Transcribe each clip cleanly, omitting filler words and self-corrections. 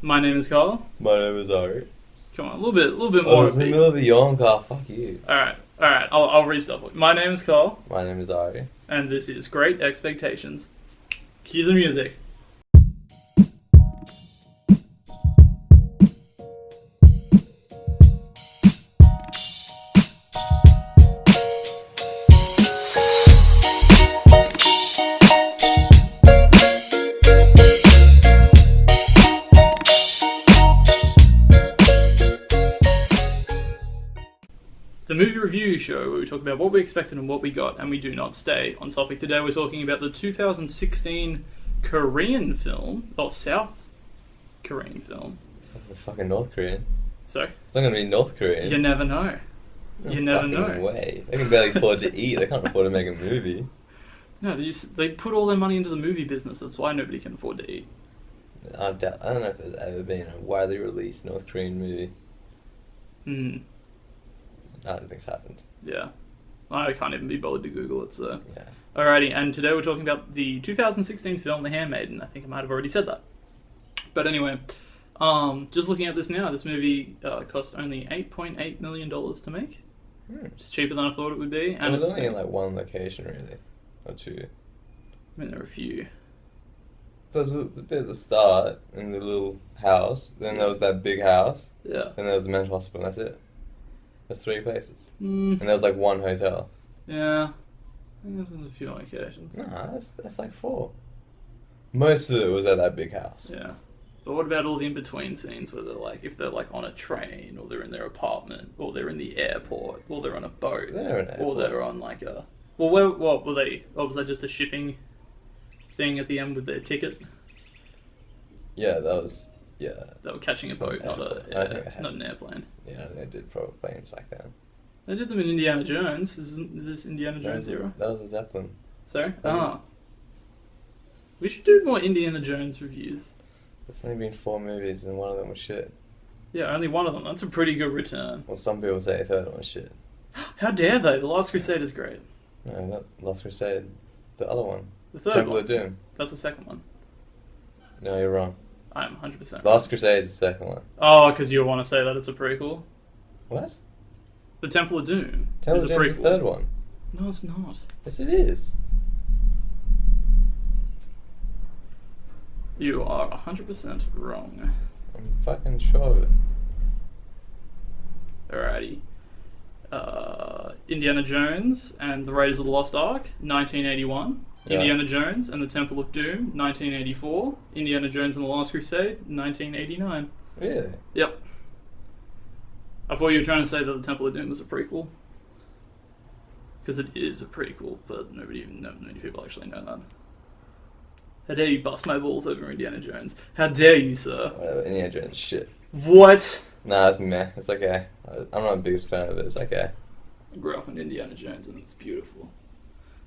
My name is Carl. My name is Ari. Come on, a little bit Oh, more. it's in the middle of a yawn, Carl. Fuck you. All right. I'll restart. My name is Carl, My name is Ari. and this is Great Expectations. Cue the music. The movie review show where we talk about what we expected and what we got, and we do not stay on topic. Today we're talking about the 2016 Korean film, or South Korean film. It's like the fucking North Korean. Sorry? It's not going to be North Korean. You never know. You never fucking know. way. They can barely afford to eat. They can't afford to make a movie. No, they put all their money into the movie business. That's why nobody can afford to eat. I don't know if there's ever been a widely released North Korean movie. I don't think it's happened. Yeah. I can't even be bothered to Google it, so... Yeah. Alrighty, and today we're talking about the 2016 film The Handmaiden. I think I might have already said that. But anyway, just looking at this now, this movie cost only $8.8 million to make. It's cheaper than I thought it would be. And It was it's only in like one location, really. Or two. I mean, there are a few. There's a bit at the start, in the little house. Then there was that big house. Yeah. Then there was the mental hospital, and that's it. There's 3 places. Mm, And there was like 1 hotel. yeah. I think there's a few locations. No, that's like 4. Most of it was at that big house. Yeah. But what about all the in-between scenes where they're like, if they're like on a train, or they're in their apartment, or they're in the airport, or they're on a boat, They're in an or airport. they're on like a... Well, what were they? Or was that just a shipping thing at the end with their ticket? Yeah, that was... Yeah. They were catching a It's not boat, an not airport. I think I had- not an airplane. Yeah, they did proper planes back then. They did them in Indiana Jones. Isn't this Indiana Jones era? That was a Zeppelin. Sorry? That was We should do more Indiana Jones reviews. There's only been 4 movies and one of them was shit. Yeah, only one of them. That's a pretty good return. Well, some people say a third one was shit. How dare they? The Last Crusade is great. No, not Last Crusade. The other one. The third Temple one. of Doom. That's the second one. No, you're wrong. I'm 100% Last Crusade is the second one. Oh, because you want to say that it's a prequel? What? The Temple of Doom Temple is of a Doom prequel. is the third one. No, it's not. Yes, it is. You are 100% wrong. I'm fucking sure of it. Alrighty. Indiana Jones and the Raiders of the Lost Ark, 1981. Yeah. Indiana Jones and the Temple of Doom, 1984. Indiana Jones and the Last Crusade, 1989. Really? Yep. I thought you were trying to say that the Temple of Doom was a prequel. Because it is a prequel, but not many people actually know that. How dare you bust my balls over Indiana Jones? How dare you, sir? Whatever. Indiana Jones shit. What? Nah, it's meh. It's okay. I'm not the biggest fan of it. It's okay. I grew up in Indiana Jones and it's beautiful.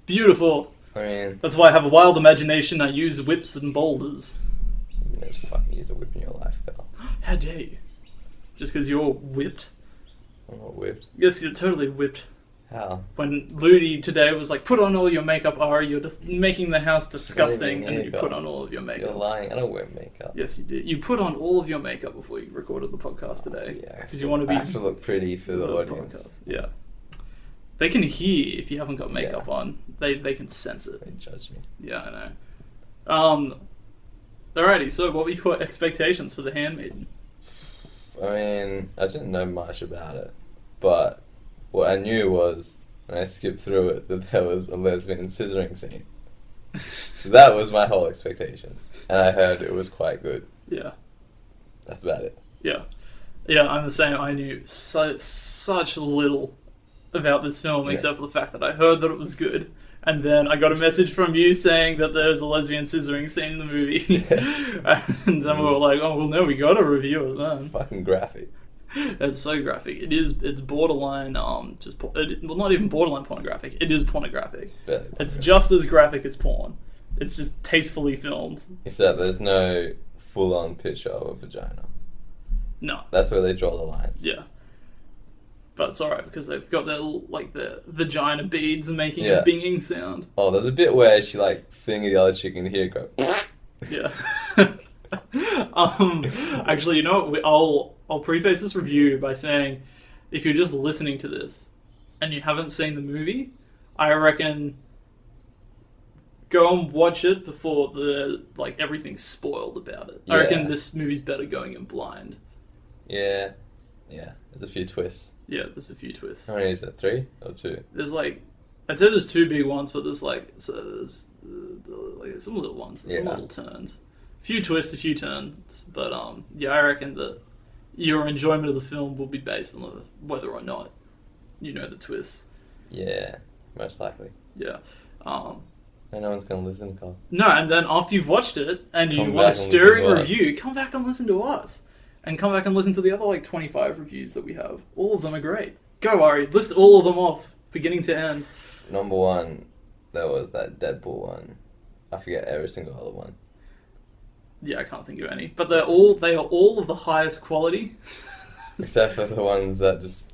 Beautiful! I mean, That's why I have a wild imagination. I use whips and boulders. you never fucking use a whip in your life, Carl. How dare you? Just because you're whipped. I'm not whipped. Yes, you're totally whipped. How? When Ludi today was like, put on all your makeup, Ari, you're just making the house disgusting, and then you put on all of your makeup. You're lying. I don't wear makeup. Yes, you did. You put on all of your makeup before you recorded the podcast today. Yeah. Because you want to be... I have to look pretty for the audience. podcast. Yeah. They can hear if you haven't got makeup Yeah. on. They can sense it. They judge me. Yeah, I know. Alrighty, so what were your expectations for The Handmaiden? I mean, I didn't know much about it, but what I knew was, when I skipped through it, that there was a lesbian scissoring scene. So that was my whole expectation. And I heard it was quite good. Yeah. That's about it. Yeah. Yeah, I'm the same. I knew such little about this film, Yeah. except for the fact that I heard that it was good. And then I got a message from you saying that there's a lesbian scissoring scene in the movie. Yeah. And then we were like, oh, well, no, we gotta review it then. It's fucking graphic. It's so graphic. It's borderline, well, not even borderline pornographic. It is pornographic. Fairly It's pornographic. just as graphic as porn. It's just tastefully filmed. Except there's no full-on picture of a vagina. No. That's where they draw the line. Yeah. But it's alright because they've got their, like, the vagina beads making Yeah. a binging sound. Oh, there's a bit where she, like, fingered the other chick and hear it go... Yeah. Actually, you know what? I'll preface this review by saying, if you're just listening to this and you haven't seen the movie, I reckon go and watch it before everything's spoiled about it. I reckon this movie's better going in blind. Yeah. There's a few twists. Yeah, there's a few twists. How many is that? 3 or 2? There's I'd say there's 2 big ones, but there's some little ones, some little turns. A few twists, a few turns, but I reckon that your enjoyment of the film will be based on whether or not you know the twists. Yeah, most likely. Yeah. No one's gonna listen, Carl. No, and then after you've watched it and you want a stirring review, come back and listen to us. And come back and listen to the other 25 reviews that we have. All of them are great. Go, Ari, list all of them off, beginning to end. Number 1, there was that Deadpool one. I forget every single other one. Yeah, I can't think of any. But they are all of the highest quality. Except for the ones that just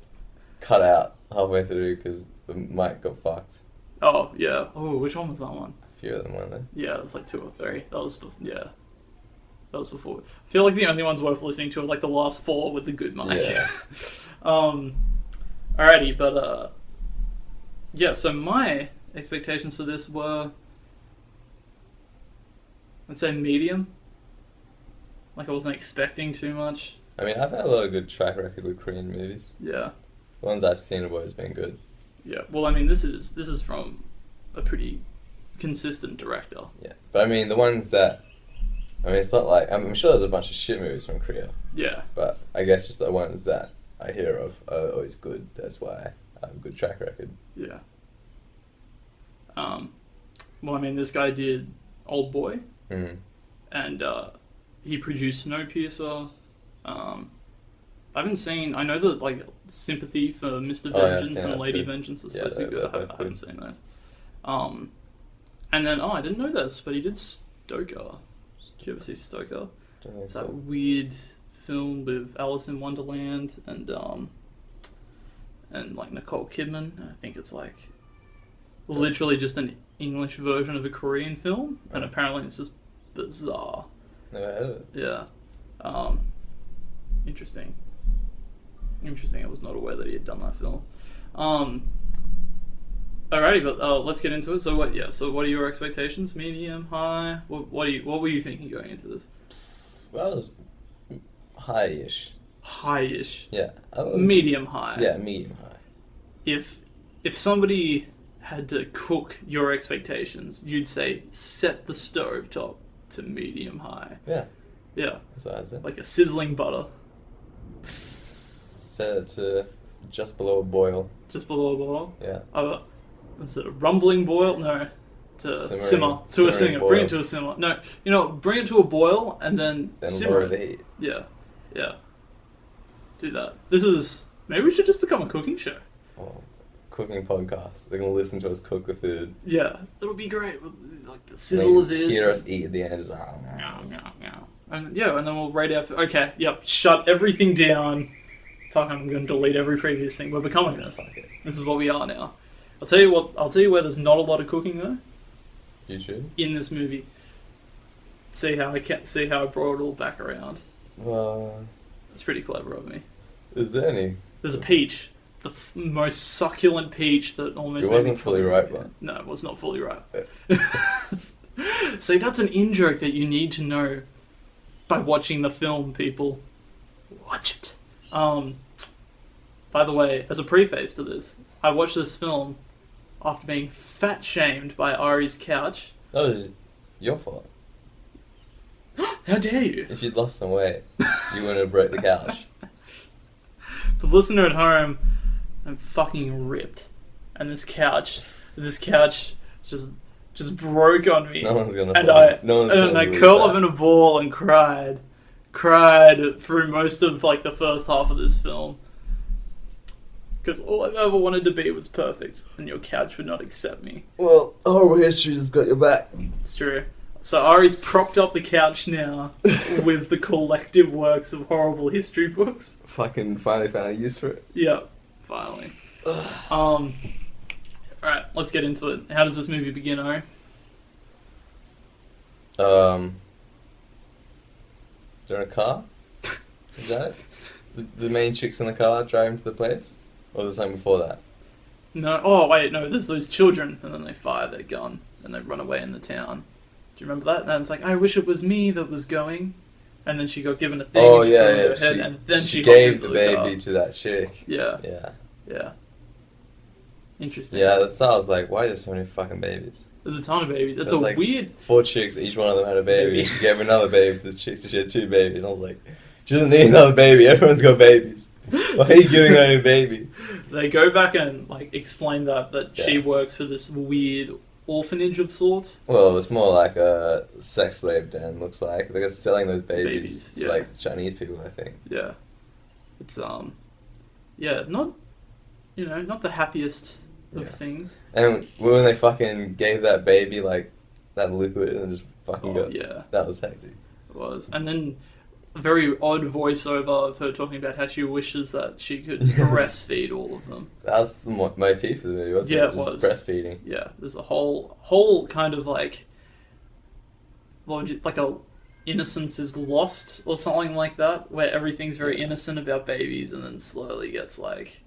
cut out halfway through because the mic got fucked. Oh, yeah. Oh, which one was that one? A few of them, weren't there? Yeah, it was 2 or 3. That was before. I feel like the only ones worth listening to are the last 4 with the good mic. Yeah. Alrighty, but so my expectations for this were, I'd say medium. I wasn't expecting too much. I mean, I've had a lot of good track record with Korean movies. Yeah. The ones I've seen have always been good. Yeah. Well, I mean, this is from a pretty consistent director. Yeah, but I mean, the ones that, it's not I'm sure there's a bunch of shit movies from Korea. Yeah. But I guess just the ones that I hear of are always good. That's why I have a good track record. Yeah. Well, I mean, this guy did Old Boy. Mm. And he produced Snowpiercer. I know that Sympathy for Mr. Vengeance and Lady good. Vengeance is supposed to be good. I haven't seen those. And then I didn't know this, but he did Stoker. Did you ever see Stoker? It's that weird film with Alice in Wonderland and Nicole Kidman. I think it's literally just an English version of a Korean film, and apparently it's just bizarre. Never heard of it. Yeah. Interesting. I was not aware that he had done that film. Alrighty, but let's get into it. So what are your expectations? Medium, high? What were you thinking going into this? Well, it was high-ish. High-ish? Yeah. Medium high? Yeah, medium high. If somebody had to cook your expectations, you'd say set the stovetop to medium high. Yeah. Yeah. That's what I'd say. Like a sizzling butter. Set it to just below a boil. Just below a boil? Yeah. Was it a rumbling boil? No. To simmer. To a simmer. Bring it to a simmer. No, bring it to a boil and then simmer lower it. the heat. Yeah. Yeah. Do that. Maybe we should just become a cooking show. Oh, cooking podcast. They're going to listen to us cook the food. Yeah. It'll be great. The sizzle of this. Hear us eat at the end. And then we'll rate our food. Okay, yep. Shut everything down. Fuck, I'm going to delete every previous thing. We're becoming this. This is what we are now. I'll tell you where there's not a lot of cooking though. You should. In this movie. See how I brought it all back around. Well, it's pretty clever of me. Is there any? There's a peach, the most succulent peach that almost. It wasn't fully ripe, man. No, it was not fully ripe. See, that's an in-joke that you need to know by watching the film. People, watch it. By the way, as a preface to this, I watched this film after being fat shamed by Ari's couch. That was your fault. How dare you? If you'd lost some weight, you wouldn't have broke the couch. The listener at home, I'm fucking ripped. And this couch just broke on me. No one's gonna and I curled up in a ball and cried through most of the first half of this film. Because all I've ever wanted to be was perfect, and your couch would not accept me. Well, horrible history just got your back. It's true. So Ari's propped up the couch now with the collective works of horrible history books. Fucking finally found a use for it. Yeah, finally. Alright, let's get into it. How does this movie begin, Ari? They're in a car? Is that it? The main chick's in the car driving to the place? Or was there something before that? No, oh wait, no, there's those children, and then they fire their gun, and they run away in the town. Do you remember that? And it's like, I wish it was me that was going. And then she got given a thing, Oh, and she yeah, put it in yeah. her head, and then she gave hopped the into car. baby to that chick. Yeah, Yeah. yeah. Interesting. Yeah, that's how I was like, why are there so many fucking babies? There's a ton of babies. It's There's a like weird... 4 chicks, each one of them had a baby. Baby. She gave another baby to this chick, so she had 2 babies. And I was like, she doesn't need another baby, everyone's got babies. Why are you giving her a baby? They go back and like explain that she Yeah. works for this weird orphanage of sorts. Well, it's more like a sex slave den, looks like. They're selling those babies Babies, to yeah. like Chinese people, I think. Yeah. It's yeah, not not the happiest of Yeah. things. And when they fucking gave that baby like that liquid and just fucking Oh, got, yeah. that was hectic. It was. And then a very odd voiceover of her talking about how she wishes that she could breastfeed all of them. That was the motif of the movie, wasn't Yeah, it? it was. Breastfeeding. Yeah, there's a whole kind of like, like a innocence is lost or something like that, where everything's very innocent about babies, and then slowly gets like.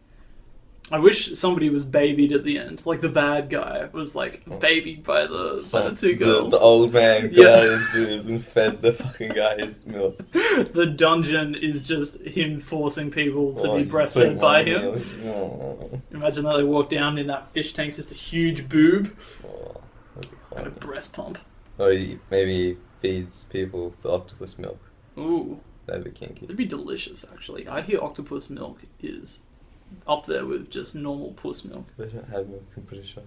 I wish somebody was babied at the end, like the bad guy was like babied by the 2 girls. The old man got Yeah. out his boobs and fed the fucking guy his milk. The dungeon is just him forcing people to be Oh, breastfed take by my him. milk. Oh, Imagine that they walk down in that fish tank's just a huge boob that'd be and a funny. breast pump. Or maybe he feeds people the octopus milk. Ooh, That'd be kinky. it'd be delicious actually. I hear octopus milk is up there with just normal puss milk. They don't have milk, I'm pretty sure.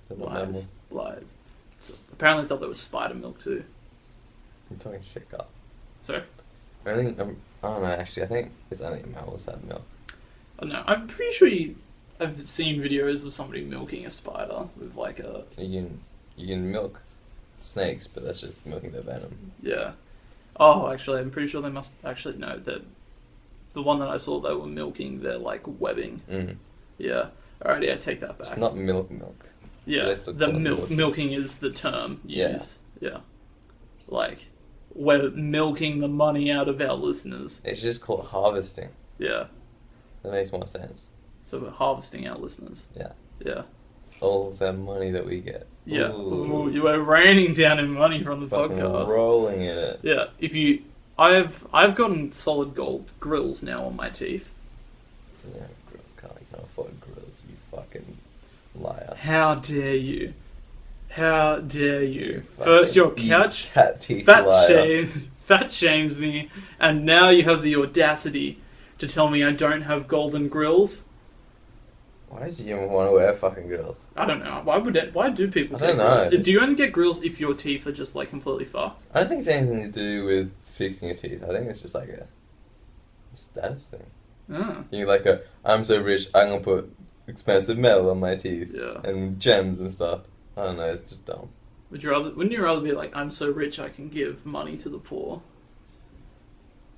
They're not Lies, mammals. lies. So, apparently it's up there with spider milk too. I'm talking shit up. So, I don't know, actually, I think it's only mammals that have milk. I don't know. I'm pretty sure I've seen videos of somebody milking a spider with like a You can milk snakes, but that's just milking their venom. yeah. Oh, actually, I'm pretty sure they must actually no. That the one that I saw they were milking their like webbing. Mm. Yeah. Alrighty, I take that back. It's not milk. Yeah, They still the call it milking. milking is the term Yeah. used. Yeah. Like, we're milking the money out of our listeners. It's just called harvesting. Yeah. That makes more sense. So we're harvesting our listeners. Yeah. Yeah. All of that money that we get. Yeah. Ooh. Ooh, you are raining down in money from the Fucking podcast. rolling in it. Yeah. I've gotten solid gold grills now on my teeth. Yeah, girls can't afford grills, you fucking liar. How dare you? How dare you? Fucking First your you couch cat teeth fat liar. shames me, and now you have the audacity to tell me I don't have golden grills. Why did you even want to wear fucking grills? I don't know. Why do people I get don't know. grills? Do you only get grills if your teeth are just like completely fucked? I don't think it's anything to do with fixing your teeth. I think it's just like a status thing. Ah, You're like I'm so rich, I'm gonna put expensive metal on my teeth yeah. and gems and stuff. I don't know, it's just dumb. Wouldn't you rather be like, I'm so rich I can give money to the poor?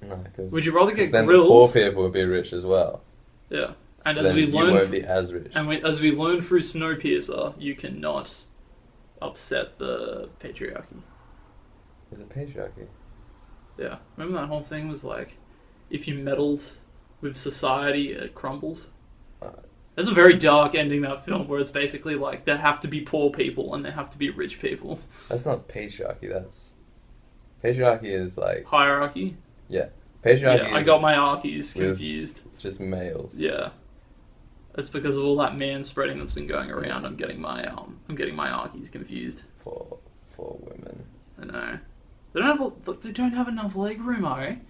No, because Would you rather get then grills? the poor people would be rich as well. Yeah. And So as then we you learn, won't be as rich. as we learn through Snowpiercer, you cannot upset the patriarchy. Is it patriarchy? Yeah. Remember that whole thing was like, if you meddled with society, it crumbles? There's a very dark ending to that film where it's basically like, there have to be poor people and there have to be rich people. That's not patriarchy. Patriarchy is like Hierarchy? patriarchy. Yeah, I is got my archies with- confused. just males. Yeah. It's because of all that man spreading that's been going around. I'm getting my archies confused. For women. I know. They don't have enough leg room, Ari.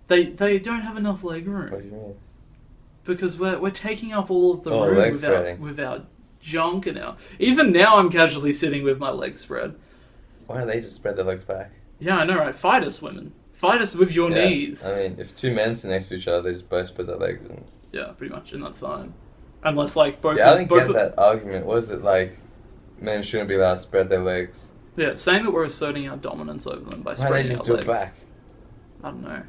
They don't have enough leg room. What do you mean? Because we're taking up all of the Oh, room leg with spreading. our junk and our... Even now I'm casually sitting with my legs spread. Why don't they just spread their legs back? Yeah, I know, right? Fight us, women. Fight us with your Yeah, knees. I mean, if 2 men sit next to each other, they just both spread their legs and... Yeah, pretty much, and that's fine. Unless, like, both... Yeah, I didn't both get that argument. Was it like, men shouldn't be allowed to spread their legs? Yeah, it's saying that we're asserting our dominance over them by Why spreading don't they just our do legs. it back? I don't know.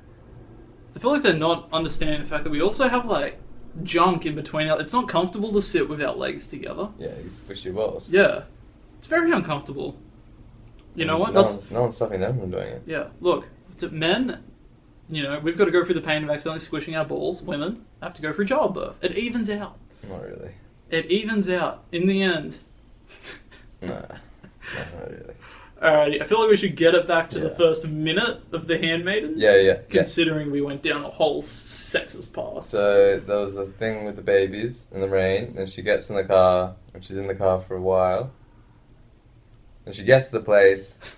I feel like they're not understanding the fact that we also have, like, junk in between our... It's not comfortable to sit with our legs together. Yeah, you squish your balls. Yeah. It's very uncomfortable. You know what? No one's stopping them from doing it. Yeah, look, men You know, we've got to go through the pain of accidentally squishing our balls. Women have to go through childbirth. It evens out. Not really. It evens out in the end. Nah, not really. Alrighty, I feel like we should get it back to the first minute of The Handmaiden. Yeah. Considering we went down a whole sexist path. So there was the thing with the babies in the rain, and she gets in the car, and she's in the car for a while. And she gets to the place,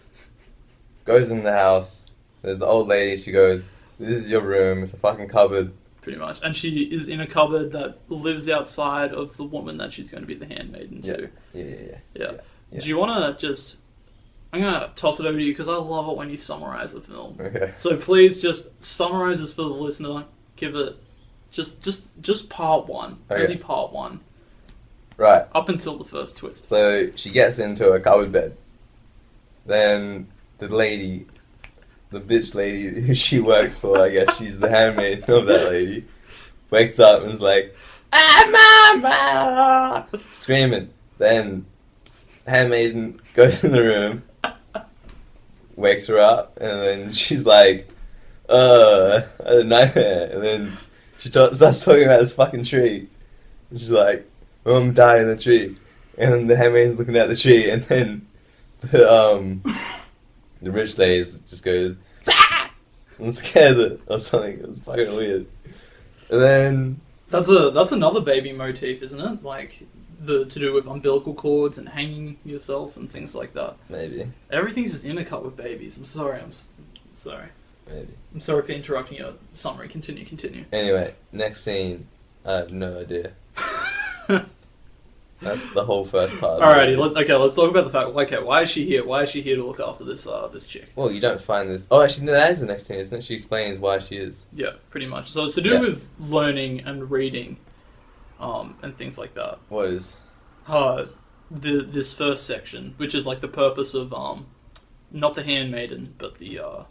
goes in the house, there's the old lady, she goes, "This is your room, it's a fucking cupboard." Pretty much. And she is in a cupboard that lives outside of the woman that she's going to be the handmaiden to. Yeah. Do you want to just... I'm going to toss it over to you because I love it when you summarize a film. Okay. So please just summarize this for the listener. Give it... Just part one. Okay. Only part one. Right. Up until the first twist. So she gets into a cupboard bed. Then the lady... The bitch lady who she works for, I guess she's the handmaid of that lady, wakes up and is like, "Ah, mama!" Screaming. Then handmaiden goes in the room, wakes her up, and then she's like, I had a nightmare. And then she starts talking about this fucking tree. And she's like, "I'm dying in the tree." And then the handmaiden's looking at the tree, and then the rich lady just goes, "Ah!" and scares it or something. It was fucking weird. And then That's another baby motif, isn't it? Like to do with umbilical cords and hanging yourself and things like that. maybe. Everything's just intercut with babies. I'm sorry. I'm sorry. Maybe. I'm sorry for interrupting your summary. Continue. Anyway, next scene. I have no idea. That's the whole first part. Alrighty, let's talk about the fact. Okay, why is she here? Why is she here to look after this chick? Well, you don't find this. Oh, actually, no, that is the next scene, isn't it? She explains why she is. Yeah, pretty much. So it's to do with learning and reading, and things like that. What is? This first section, which is like the purpose of not the handmaiden, but the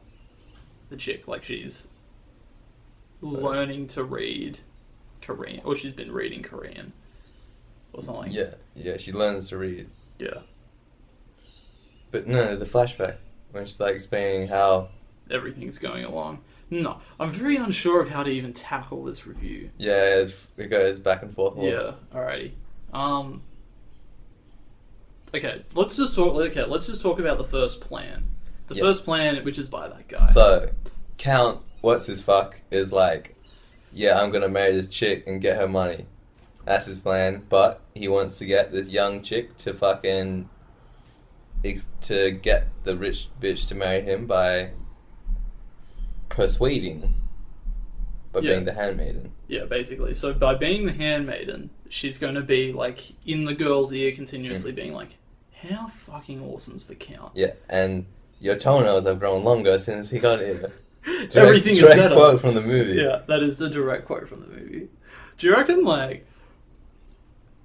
chick. Like she's learning to read Korean, or she's been reading Korean. Or something. Yeah, she learns to read. Yeah. But no, the flashback, when she's like explaining how... everything's going along. No, I'm very unsure of how to even tackle this review. Yeah, it goes back and forth. Yeah, alrighty. Okay, let's just talk about the first plan. The first plan, which is by that guy. So, Count, what's his fuck, is like, yeah, I'm gonna marry this chick and get her money. That's his plan, but he wants to get this young chick to fucking... to get the rich bitch to marry him by persuading. By being the handmaiden. Yeah, basically. So by being the handmaiden, she's going to be, like, in the girl's ear continuously being like, how fucking awesome's the Count? Yeah, and your toenails have grown longer since he got here. Everything is better. Direct quote from the movie. Yeah, that is a direct quote from the movie. Do you reckon, like...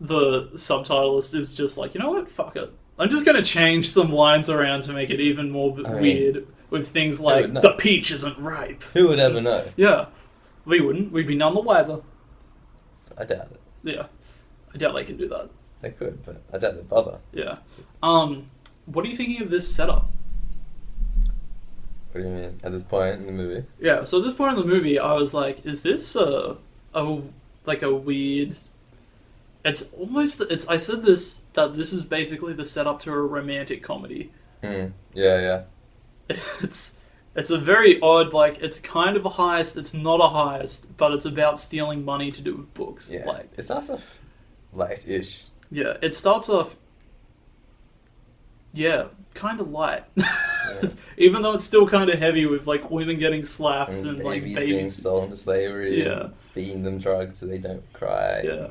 the subtitlist is just like, you know what, fuck it. I'm just going to change some lines around to make it even more weird with things like, the peach isn't ripe. Who would ever know? Yeah. We wouldn't. We'd be none the wiser. I doubt it. Yeah. I doubt they can do that. They could, but I doubt they'd bother. Yeah. What are you thinking of this setup? What do you mean? At this point in the movie? Yeah, so at this point in the movie, I was like, is this a weird... I said that this is basically the setup to a romantic comedy. Yeah. It's a very odd, like, it's kind of a heist, it's not a heist, but it's about stealing money to do with books. Yeah. Like, it starts off light-ish. Yeah, it starts off, kind of light. Yeah. Even though it's still kind of heavy with, like, women getting slapped and like, babies being sold into slavery and feeding them drugs so they don't cry. Yeah.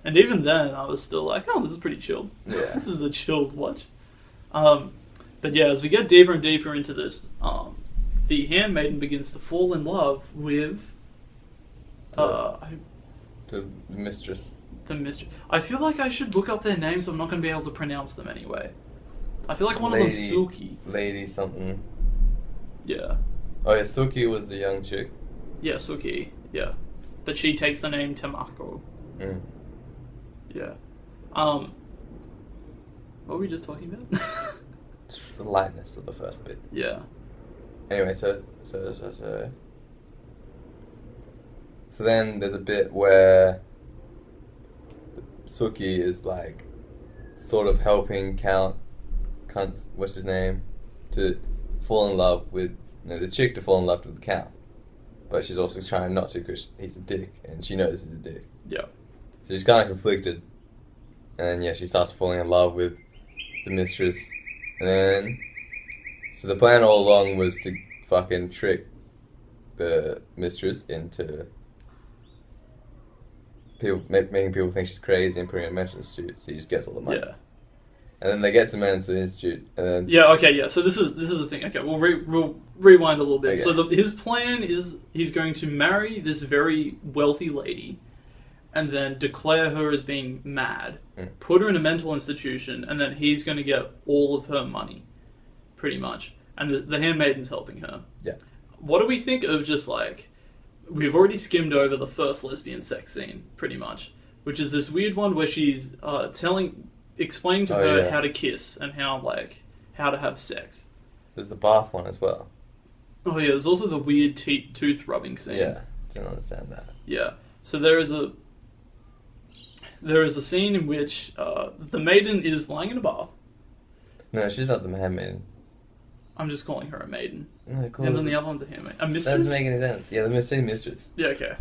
And even then, I was still like, oh, this is pretty chilled. Yeah. This is a chilled watch. But yeah, as we get deeper and deeper into this, the handmaiden begins to fall in love with... the mistress. The mistress. I feel like I should look up their names, so I'm not going to be able to pronounce them anyway. I feel like one of them's Suki. Lady something. Yeah. Oh yeah, Suki was the young chick. Yeah, Suki. Yeah. But she takes the name Tamako. Yeah. What were we just talking about? Just the lightness of the first bit. Yeah. Anyway, so So then there's a bit where Suki is like sort of helping what's his name, to fall in love with the chick to fall in love with the Count, but she's also trying not to because he's a dick and she knows he's a dick. Yeah. So she's kind of conflicted, and she starts falling in love with the mistress, and then so the plan all along was to fucking trick the mistress into making people think she's crazy and putting her in a mental institute, so he just gets all the money. Yeah. And then they get to the mental institute, and then... Yeah, okay, yeah. So this is the thing. Okay, we'll rewind a little bit. Okay. So his plan is he's going to marry this very wealthy lady, and then declare her as being mad, put her in a mental institution, and then he's going to get all of her money, pretty much. And the handmaiden's helping her. Yeah. What do we think of just like... We've already skimmed over the first lesbian sex scene, pretty much, which is this weird one where she's explaining to her how to kiss and how to have sex. There's the bath one as well. Oh yeah, there's also the weird tooth rubbing scene. Yeah, didn't understand that. Yeah, so there is a scene in which the maiden is lying in a bath. No, she's not the handmaiden. I'm just calling her a maiden. No, cool. And then the other one's a handmaiden. A mistress? That doesn't make any sense. Yeah, the mistress. Yeah, okay.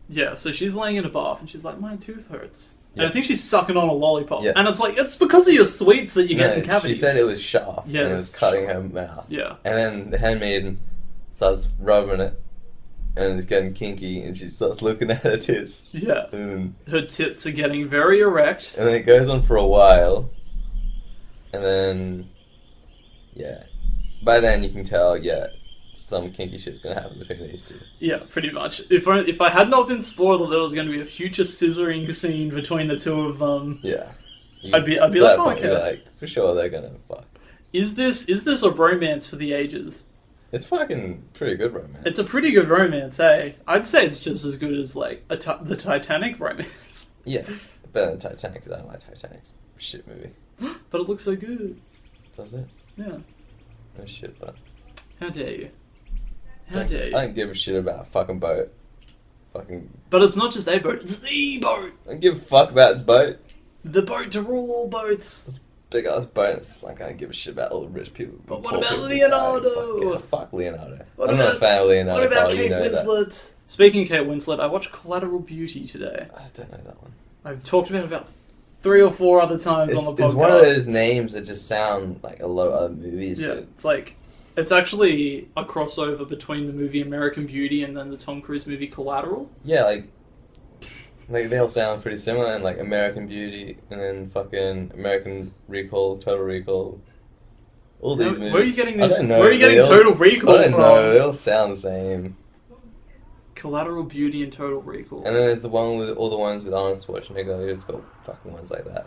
Yeah, so she's laying in a bath and she's like, my tooth hurts. Yeah. And I think she's sucking on a lollipop. Yeah. And it's like, it's because of your sweets that you get in cavities. She said it was sharp and it was cutting her mouth. Yeah. And then the handmaiden starts rubbing it and it's getting kinky and she starts looking at her tits. Yeah. Her tits are getting very erect. And then it goes on for a while. And then, by then you can tell, some kinky shit's gonna happen between these two. Yeah, pretty much. If I had not been spoiled that there was gonna be a future scissoring scene between the two of them, I'd be like, oh, okay, like, for sure they're gonna fuck. Is this a romance for the ages? It's fucking pretty good romance. It's a pretty good romance, hey. I'd say it's just as good as like the Titanic romance. Yeah, better than Titanic because I don't like Titanic's shit movie. But it looks so good. Does it? Yeah. No shit, but... How dare you? I don't give a shit about a fucking boat. But it's not just a boat, it's the boat! I don't give a fuck about the boat. The boat to rule all boats. It's a big ass boat, it's like I don't give a shit about all the rich people. But what about Leonardo? Fuck Leonardo. I'm not a fan of Leonardo. What about Kate Winslet? That. Speaking of Kate Winslet, I watched Collateral Beauty today. I don't know that one. I've talked about 3 or 4 other times on the podcast. It's one of those names that just sound like a lot of other movies. Yeah, it's actually a crossover between the movie American Beauty and then the Tom Cruise movie Collateral. Yeah, like they all sound pretty similar, and like American Beauty, and then fucking American Recall, Total Recall. All these movies. Where are you getting this? Where are you getting Total Recall from? I don't know. They all sound the same. Collateral Beauty and Total Recall. And then there's the one with all the ones with Arnold Schwarzenegger. It's got fucking ones like that.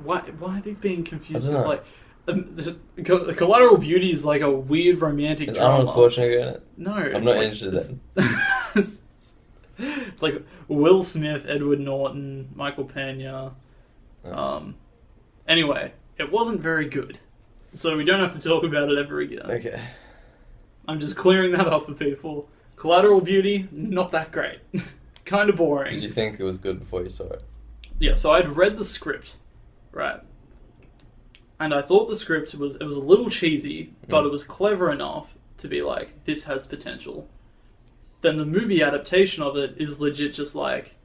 Why are these being confused? Like, Collateral Beauty is like a weird romantic drama. Arnold Schwarzenegger in it? No, I'm not interested in. It's like Will Smith, Edward Norton, Michael Pena. Oh. Anyway, it wasn't very good, so we don't have to talk about it ever again. Okay. I'm just clearing that up for people. Collateral Beauty, not that great. Kind of boring. Did you think it was good before you saw it? Yeah, so I'd read the script, right? And I thought the script was a little cheesy, but it was clever enough to be like, this has potential. Then the movie adaptation of it is legit just like,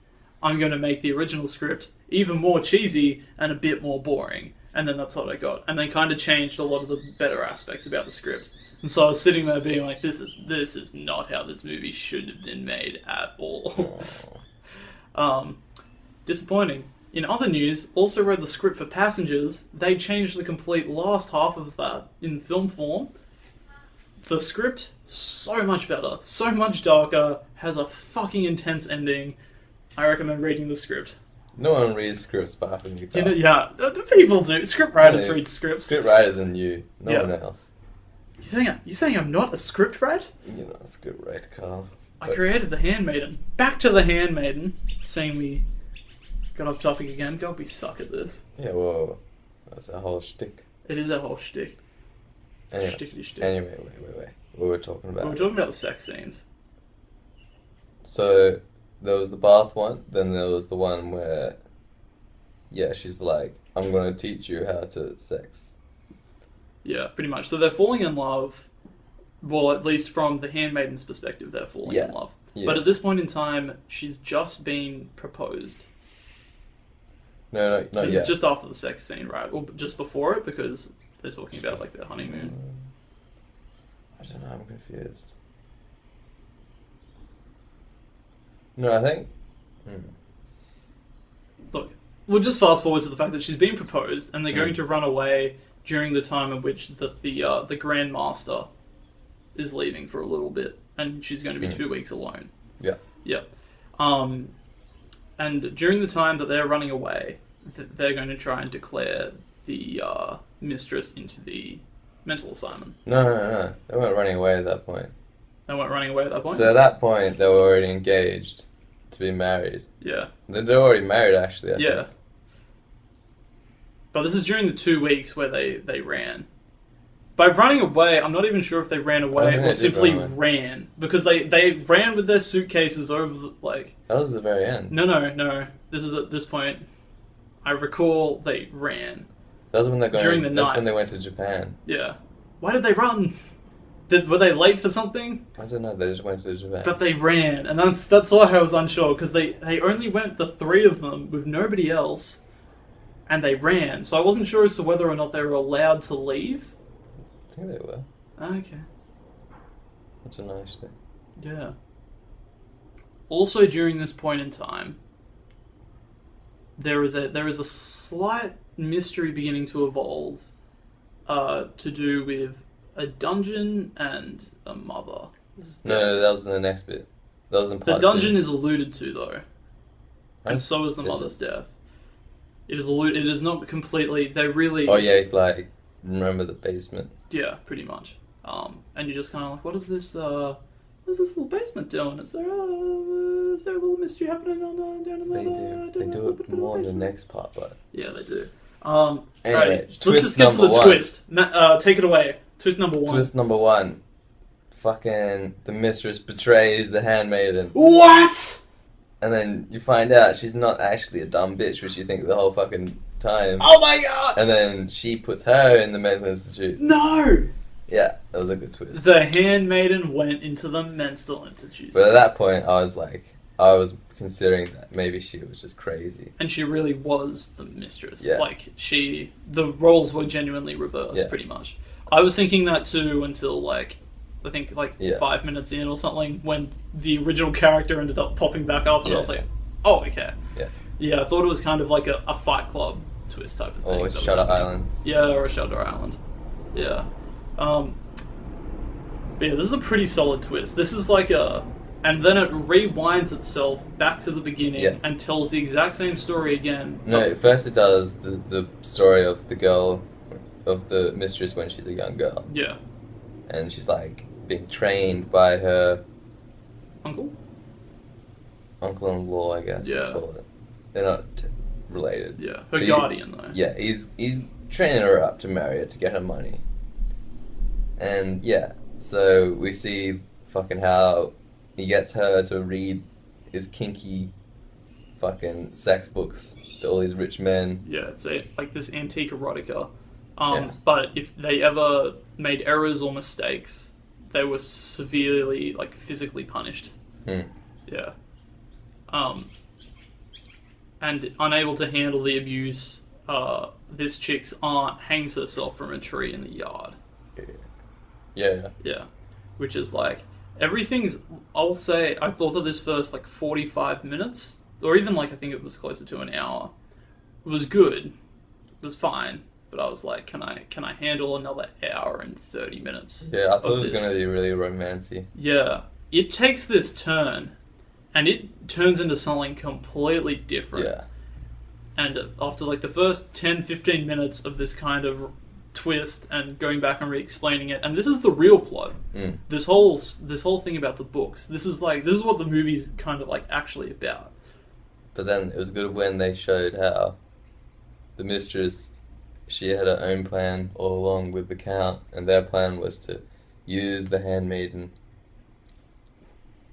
I'm going to make the original script even more cheesy and a bit more boring. And then that's what I got. And they kind of changed a lot of the better aspects about the script. And so I was sitting there being like, this is not how this movie should have been made at all. Disappointing. In other news, also read the script for Passengers. They changed the complete last half of that in film form. The script, so much better, so much darker, has a fucking intense ending. I recommend reading the script. No one reads scripts apart from you. Yeah, people do. Script writers read scripts. Script writers and you, no one else. You saying I'm not a script writer? You're not a script writer, Carl. I created The Handmaiden. Back to The Handmaiden. Saying we got off topic again. God, we suck at this. Yeah, well, that's a whole shtick. It is a whole shtick. Stickety stick. Anyway, wait. What were we talking about? We were talking about the sex scenes. So, there was the bath one, then there was the one where, yeah, she's like, I'm going to teach you how to sex. Yeah, pretty much. So they're falling in love. Well, at least from the Handmaiden's perspective, they're falling in love. Yeah. But at this point in time, she's just been proposed. No, not This yet. is just after the sex scene, right? Or just before it, because they're talking about like their honeymoon. I don't know, I'm confused. No, I think... Look, we'll just fast forward to the fact that she's been proposed, and they're going to run away during the time in which the Grand Master is leaving for a little bit, and she's going to be 2 weeks alone. Yeah. Yeah. And during the time that they're running away, they're going to try and declare the mistress into the mental asylum. No. They weren't running away at that point. They weren't running away at that point? So at that point, they were already engaged to be married. Yeah. They're already married, actually, I think. But this is during the 2 weeks where they ran. By running away, I'm not even sure if they ran away or simply ran. Because they ran with their suitcases over the, like... That was the very end. No. This is at this point. I recall they ran. That was when they're going... During the night. That's when they went to Japan. Yeah. Why did they run? Were they late for something? I don't know, they just went to Japan. But they ran, and that's why I was unsure, because they only went, the three of them, with nobody else, and they ran. So I wasn't sure as to whether or not they were allowed to leave. I think they were. Okay. That's a nice thing. Yeah. Also, during this point in time, there is a slight mystery beginning to evolve, to do with a dungeon and a mother. No, that was in the next bit. That was in part The dungeon 2. is alluded to, though. And so is the mother's death. It is alluded. It is not completely... They really... Oh, yeah, he's like, remember the basement. Yeah, pretty much. And you're just kind of like, what is this little basement doing? Is there a little mystery happening down in that? They do it more in the next part, but... Yeah, they do. Anyway, right, let's just get to the twist. Take it away. Twist number 1. Twist number 1. Fucking the mistress betrays the handmaiden. What? And then you find out she's not actually a dumb bitch, which you think the whole fucking time. Oh my god! And then she puts her in the mental institute. No! Yeah, that was a good twist. The handmaiden went into the mental institute. But at that point, I was considering that maybe she was just crazy. And she really was the mistress. Yeah. Like, the roles were genuinely reversed, pretty much. I was thinking that too until, I think 5 minutes in or something, when the original character ended up popping back up, and I was like, oh, okay. Yeah. Yeah, I thought it was kind of like a Fight Club twist type of thing. Or Shutter Island. Yeah, or a Shutter Island. Yeah. But yeah, this is a pretty solid twist. This is like and then it rewinds itself back to the beginning and tells the exact same story again. No, first it does the story of the girl, of the mistress when she's a young girl. Yeah. And she's like being trained by her uncle-in-law, I guess. Yeah. Call it. They're not related. Yeah, her guardian though. Yeah, he's training her up to marry her to get her money. And yeah, so we see fucking how he gets her to read his kinky fucking sex books to all these rich men. Yeah, it's like this antique erotica. But if they ever made errors or mistakes, they were severely, physically punished. Yeah. And unable to handle the abuse, this chick's aunt hangs herself from a tree in the yard. Yeah. Yeah. Which is everything's, I'll say, I thought that this first 45 minutes, or even I think it was closer to an hour, was good. It was fine. But I was like, can I handle another hour and 30 minutes? Yeah, I thought it was going to be really romancy. Yeah. It takes this turn, and it turns into something completely different. Yeah. And after the first 10, 15 minutes of this kind of twist and going back and re-explaining it, and this is the real plot. This whole thing about the books. This is what the movie's kind of actually about. But then it was good when they showed how the mistress she had her own plan all along with the Count, and their plan was to use the Handmaiden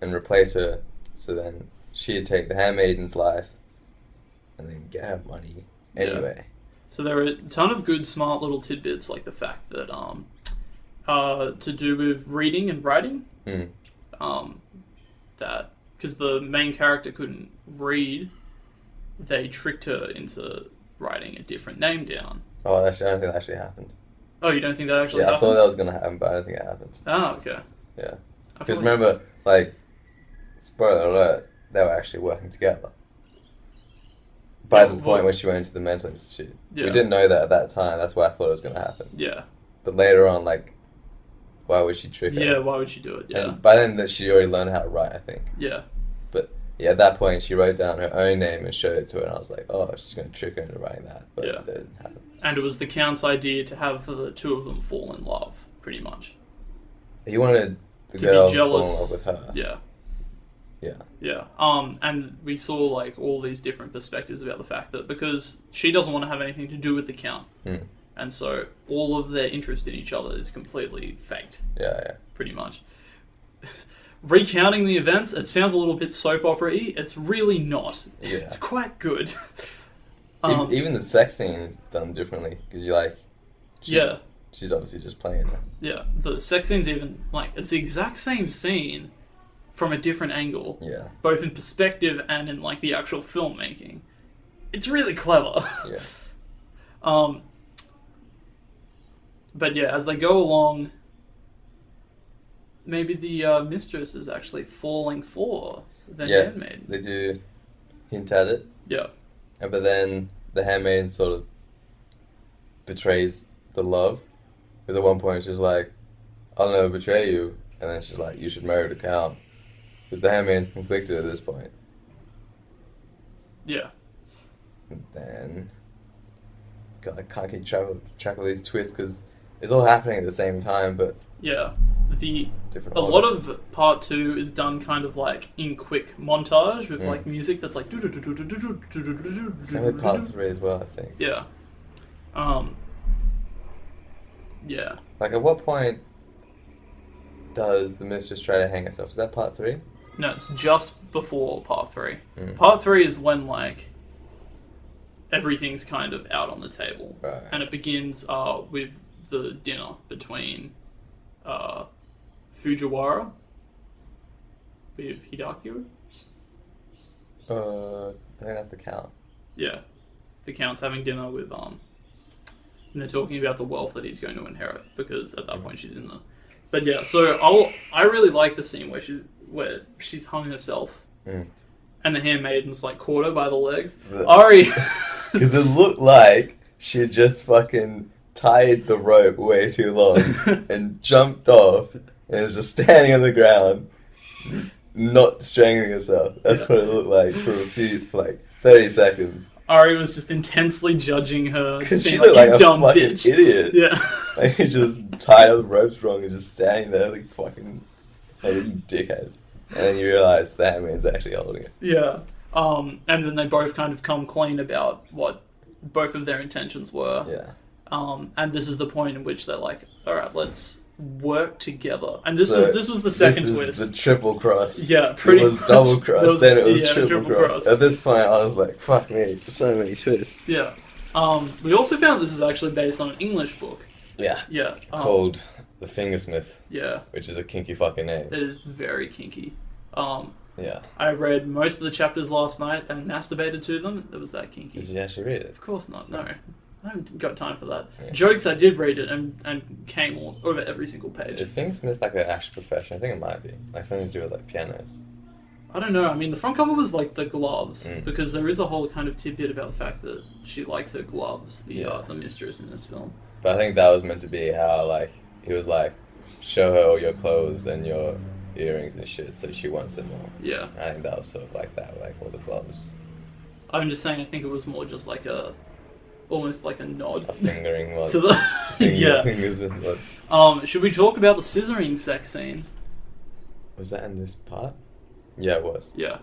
and replace her, so then she'd take the Handmaiden's life and then get her money anyway. Yeah. So there are a ton of good, smart little tidbits, like the fact that to do with reading and writing, that because the main character couldn't read, they tricked her into writing a different name down. Oh, actually, I don't think that actually happened. Oh, you don't think that actually happened? I thought that was going to happen, but I don't think it happened. Oh, okay. Yeah. Because remember, like, spoiler alert, they were actually working together. By the point where she went into the mental institute. Yeah. We didn't know that at that time, that's why I thought it was going to happen. Yeah. But later on, like, why would she trick her? Yeah, why would she do it? Yeah. And by then, she already learned how to write, I think. Yeah. But, yeah, at that point, she wrote down her own name and showed it to her, and I was like, oh, she's going to trick her into writing that. But it didn't happen. And it was the Count's idea to have the two of them fall in love, pretty much. He wanted the girl to fall in love with her. Yeah. Yeah. Yeah. And we saw, like, all these different perspectives about the fact that because she doesn't want to have anything to do with the Count. And so all of their interest in each other is completely faked. Yeah. Pretty much. Recounting the events, it sounds a little bit soap opera-y. It's really not. Yeah. It's quite good. Even the sex scene is done differently, because you're like... She's obviously just playing it. Yeah. The sex scene's even, like, it's the exact same scene from a different angle. Yeah. Both in perspective and in, like, the actual filmmaking. It's really clever. Yeah. But yeah, as they go along, maybe the mistress is actually falling for the handmaiden. They do hint at it. Yeah. But then the handmaiden sort of betrays the love. Because at one point she's like, I'll never betray you. And then she's like, you should marry the Count. Because the handmaiden's conflicted at this point. Yeah. And then... God, I can't keep track of these twists because it's all happening at the same time, but... Yeah. Different a lot of part 2 is done kind of like in quick montage with like music that's like... Same with part 3 as well, I think. Yeah. Yeah. Like, at what point does the mistress try to hang herself? Is that part 3? No, it's just before part 3. Part 3 is when, like, everything's kind of out on the table. Right. And it begins with the dinner between Fujiwara with Hidaku. I think that's the Count. Yeah. The Count's having dinner with, and they're talking about the wealth that he's going to inherit, because at that point she's in the... But yeah, so I really like the scene where she's hung herself, and the handmaiden's like caught her by the legs. Ari, because it looked like she just fucking tied the rope way too long and jumped off and is just standing on the ground, not strangling herself. That's what it looked like for like 30 seconds. Ari was just intensely judging her. Because she looked like a dumb fucking bitch. idiot. Yeah. Like, he just tied up the ropes wrong and just standing there like fucking like a dickhead. And then you realise the handmaid's actually holding it. Yeah. And then they both kind of come clean about what both of their intentions were. Yeah. And this is the point in which they're like, alright, let's work together. And this was the second twist. The triple cross. Yeah, pretty It was double cross, then it was triple cross. cross. At this point I was like, fuck me, so many twists. Yeah. We also found this is actually based on an English book. Yeah. Yeah. Called The Fingersmith. Yeah. Which is a kinky fucking name. It is very kinky. Yeah. I read most of the chapters last night and masturbated to them. It was that kinky. Did you actually read it? Of course not, no. I haven't got time for that. Yeah. Jokes, I did read it and came all over every single page. Is fingersmith like an actual profession? I think it might be. Like something to do with like pianos. I don't know. I mean, the front cover was like the gloves, because there is a whole kind of tidbit about the fact that she likes her gloves, the mistress in this film. But I think that was meant to be how, like, he was like, show her all your clothes and your earrings and shit, so she wants them all. Yeah. I think that was sort of like that, like all the gloves. I'm just saying, I think it was more just like almost like a nod. A fingering one. To the... yeah. Fingers with blood. Should we talk about the scissoring sex scene? Was that in this part? Yeah, it was. Yeah.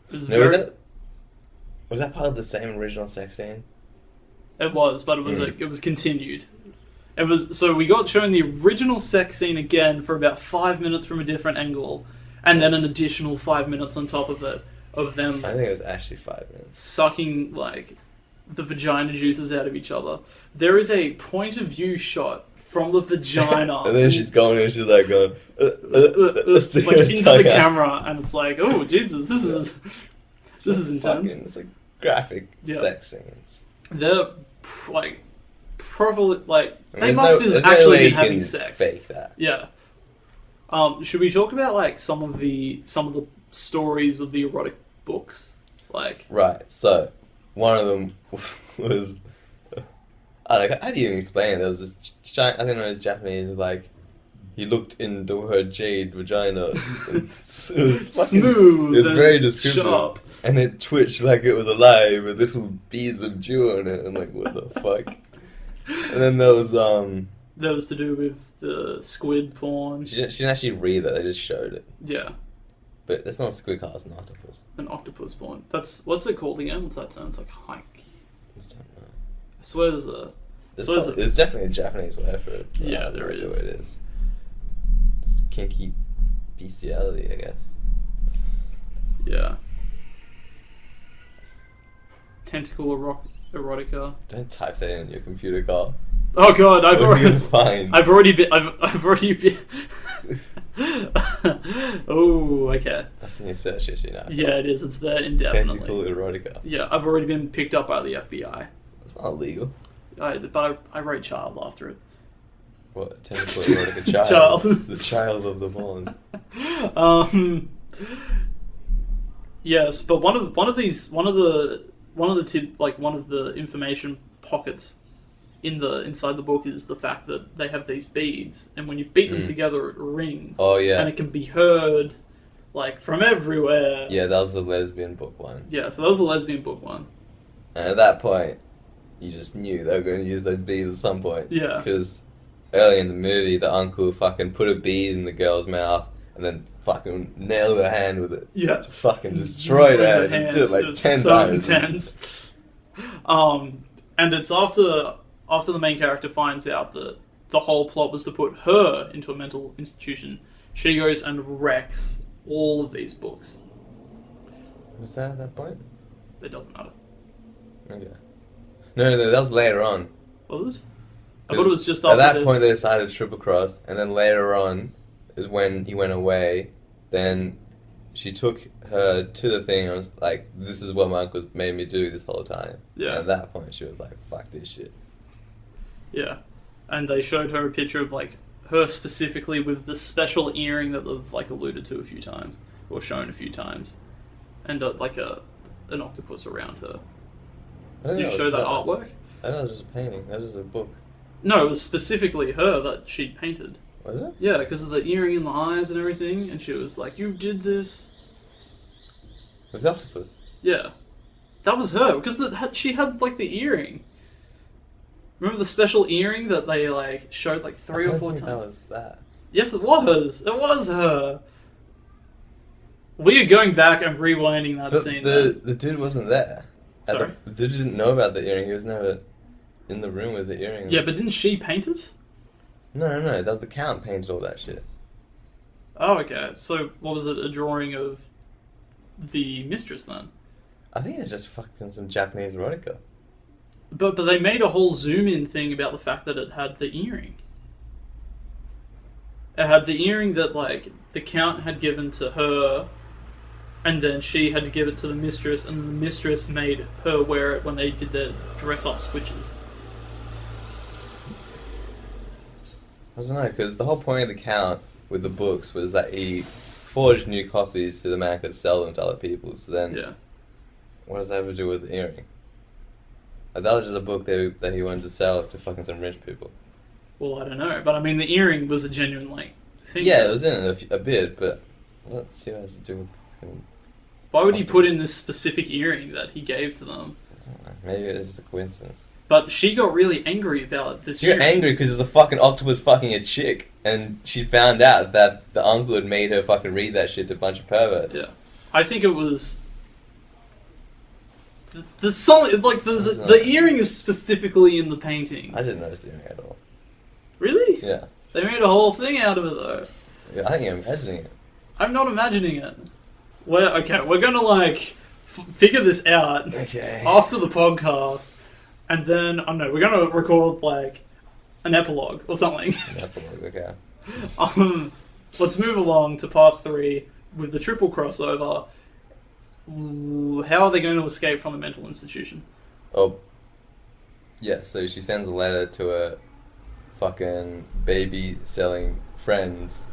It was was that part of the same original sex scene? It was, but it was continued. It was so we got shown the original sex scene again for about 5 minutes from a different angle, and then an additional 5 minutes on top of it of them. I think it was actually 5 minutes. Sucking like the vagina juices out of each other. There is a point of view shot from the vagina, and then she's going and she's like going like into the camera, and it's like, oh Jesus, this is intense. It's like graphic sex scenes. They're like probably like I mean, they must have actually been having sex. Fake that. Yeah. Should we talk about like some of the stories of the erotic books? Like right. So one of them was I don't know, how do you even explain it? There was this I think it was Japanese, like he looked into her jade vagina. It was fucking, smooth. It was very descriptive, sharp, and it twitched like it was alive with little beads of dew on it. I'm like, what the fuck? And then there was that was to do with the squid porn. She didn't actually read it; they just showed it. Yeah, but it's not a squid car; it's an octopus. An octopus porn. That's what's it called again? What's that term? It's like hike. I don't know. I swear there's a. There's definitely a Japanese word for it. Yeah, there is. It is. It's kinky bestiality, I guess. Yeah. Tentacle erotica. Don't type that in your computer, Carl. Oh god, It's fine. I've already been. Oh, okay. That's in your search history now. Yeah, it is. It's there indefinitely. Tentacle erotica. Yeah, I've already been picked up by the FBI. That's not illegal. But I wrote child after it. What? Tentacle erotica child? The child of the bond. Yes, but one of the information pockets inside the book is the fact that they have these beads, and when you beat them together, it rings. Oh yeah, and it can be heard like from everywhere. Yeah, that was the lesbian book one. Yeah, so that was the lesbian book one. And at that point, you just knew they were going to use those beads at some point. Yeah, because early in the movie, the uncle fucking put a bead in the girl's mouth and then fucking nailed her hand with it. Yeah, just fucking destroyed her. Just did it like 10 times. Intense. And it's after the main character finds out that the whole plot was to put her into a mental institution, she goes and wrecks all of these books. Was that at that point? It doesn't matter. Okay. No, that was later on. Was it? I thought it was just after at that this. point they decided to triple cross, and then later on is when he went away. Then she took her to the thing and was like, "This is what my uncle made me do this whole time." Yeah. And at that point, she was like, "Fuck this shit." Yeah, and they showed her a picture of like her specifically with the special earring that they've like alluded to a few times or shown a few times, and like an octopus around her. Did you show that artwork? I thought it was just a painting. That was just a book. No, it was specifically her that she painted. Was it? Yeah, because of the earring in the eyes and everything, and she was like, "You did this." With the octopus? Yeah. That was her, because she had, like, the earring. Remember the special earring that they, like, showed, like, 3 or 4 times? That was that. Yes, it was! It was her! We are going back and rewinding that scene. The dude wasn't there. Sorry? The dude didn't know about the earring. He was never in the room with the earring. Yeah, but didn't she paint it? No. That was the Count painted all that shit. Oh, okay. So, what was it? A drawing of the mistress, then? I think it's just fucking some Japanese erotica. But they made a whole zoom-in thing about the fact that it had the earring. It had the earring that, like, the Count had given to her, and then she had to give it to the mistress, and the mistress made her wear it when they did their dress-up switches. I don't know, because the whole point of the Count with the books was that he forged new copies so the man could sell them to other people. So then, yeah. What does that have to do with the earring? Like, that was just a book that he wanted to sell to fucking some rich people. Well, I don't know, but I mean, the earring was a genuine, like, thing. Yeah, it was in it a bit, but let's see what it has to do with him. Why would he put in this specific earring that he gave to them? I don't know, maybe it was just a coincidence. But she got really angry about this. She got angry because there's a fucking octopus fucking a chick, and she found out that the uncle had made her fucking read that shit to a bunch of perverts. Yeah. I think it was... The solid, like the earring is specifically in the painting. I didn't notice the earring at all. Really? Yeah. They made a whole thing out of it though. Yeah, I think you're imagining it. I'm not imagining it. We're gonna like figure this out after the podcast, and then I don't know, we're gonna record like an epilogue or something. An epilogue, okay. Let's move along to part 3 with the triple crossover. How are they going to escape from the mental institution? Oh, yeah. So she sends a letter to her fucking baby selling friends.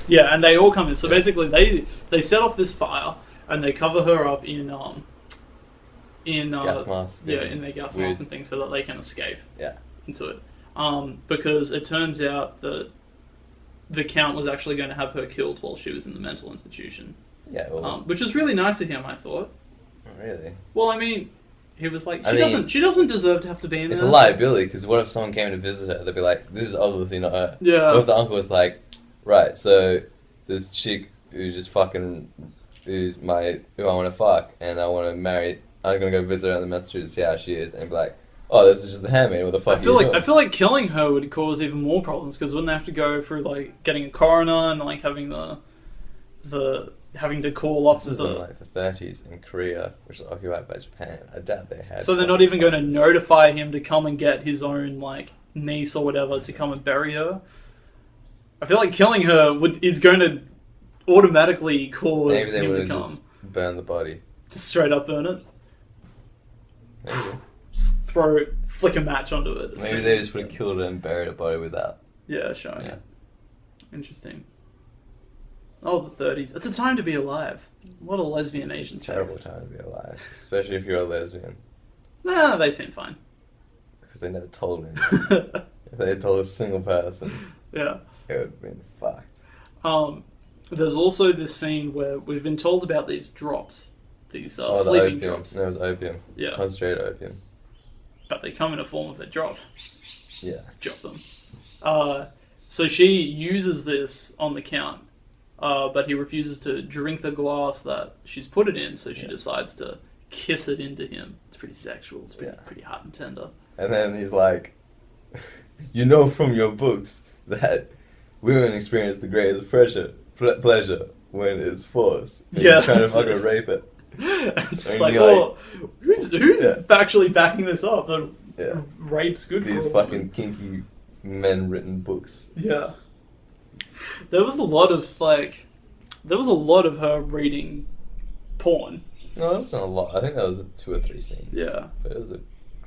Yeah, and they all come in. So basically, they set off this fire and they cover her up in gas mask. Yeah, in their gas mask and things, so that they can escape. Yeah. Into it, because it turns out that the Count was actually going to have her killed while she was in the mental institution. Yeah. Well, which was really nice of him, I thought. Really? Well, I mean, he was like, she doesn't deserve to have to be in there. It's a liability, because what if someone came to visit her? They'd be like, this is obviously not her. Yeah. What if the uncle was like, right, so this chick who's just fucking, who I want to fuck, and I want to marry, I'm going to go visit her in the mental institution to see how she is, and be like, oh, this is just the Handmaiden. What the fuck? I feel like killing her would cause even more problems, because wouldn't they have to go through like getting a coroner and like having the having to call lots of the... This was in like the 30s in Korea, which was occupied by Japan. I doubt they had... So they're not even going to notify him to come and get his own like niece or whatever to come and bury her? I feel like killing her is going to automatically cause Maybe they him would to have come. just burned the body. Just straight up burn it? Maybe. Just flick a match onto it. Maybe they just would have killed her and buried her body without. Yeah, showing it. Interesting. Oh, the 30s. It's a time to be alive. What a lesbian Asian says. Terrible time to be alive. Especially if you're a lesbian. Nah, they seem fine. Because they never told me. If they had told a single person, yeah, it would have been fucked. There's also this scene where we've been told about these drops. These sleeping the opium. drops. No, it was opium. Yeah. Concentrated opium. But they come in a form of a drop. Yeah. Drop them. So she uses this on the Count, but he refuses to drink the glass that she's put it in, so she decides to kiss it into him. It's pretty sexual. It's pretty hot and tender. And then he's like, you know from your books that women experience the greatest pleasure when it's forced. And he's trying to fucking rape it. It's like, well, who's actually backing this up? Rape's good these for a fucking woman. kinky men-written books. Yeah. There was a lot of her reading porn. No, that wasn't a lot. I think that was 2 or 3 scenes. Yeah. But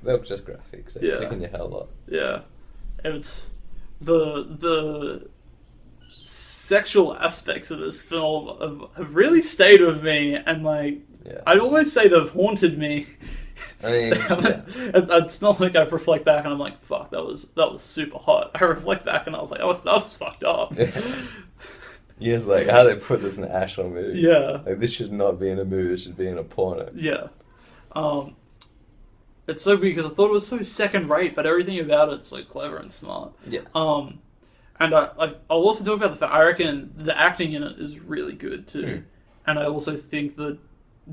they were just graphics. They stick in your head a lot. Yeah. It's the sexual aspects of this film have really stayed with me, and like I'd almost say they've haunted me. I mean, it's not like I reflect back and I'm like, fuck, that was super hot. I reflect back and I was like, oh, that was fucked up. Yeah, it's like, how they put this in an actual movie. Yeah. Like, this should not be in a movie, this should be in a porno. Yeah. It's so weird because I thought it was so second rate, but everything about it's so clever and smart. Yeah. And I'll also talk about the fact, I reckon the acting in it is really good too. And I also think the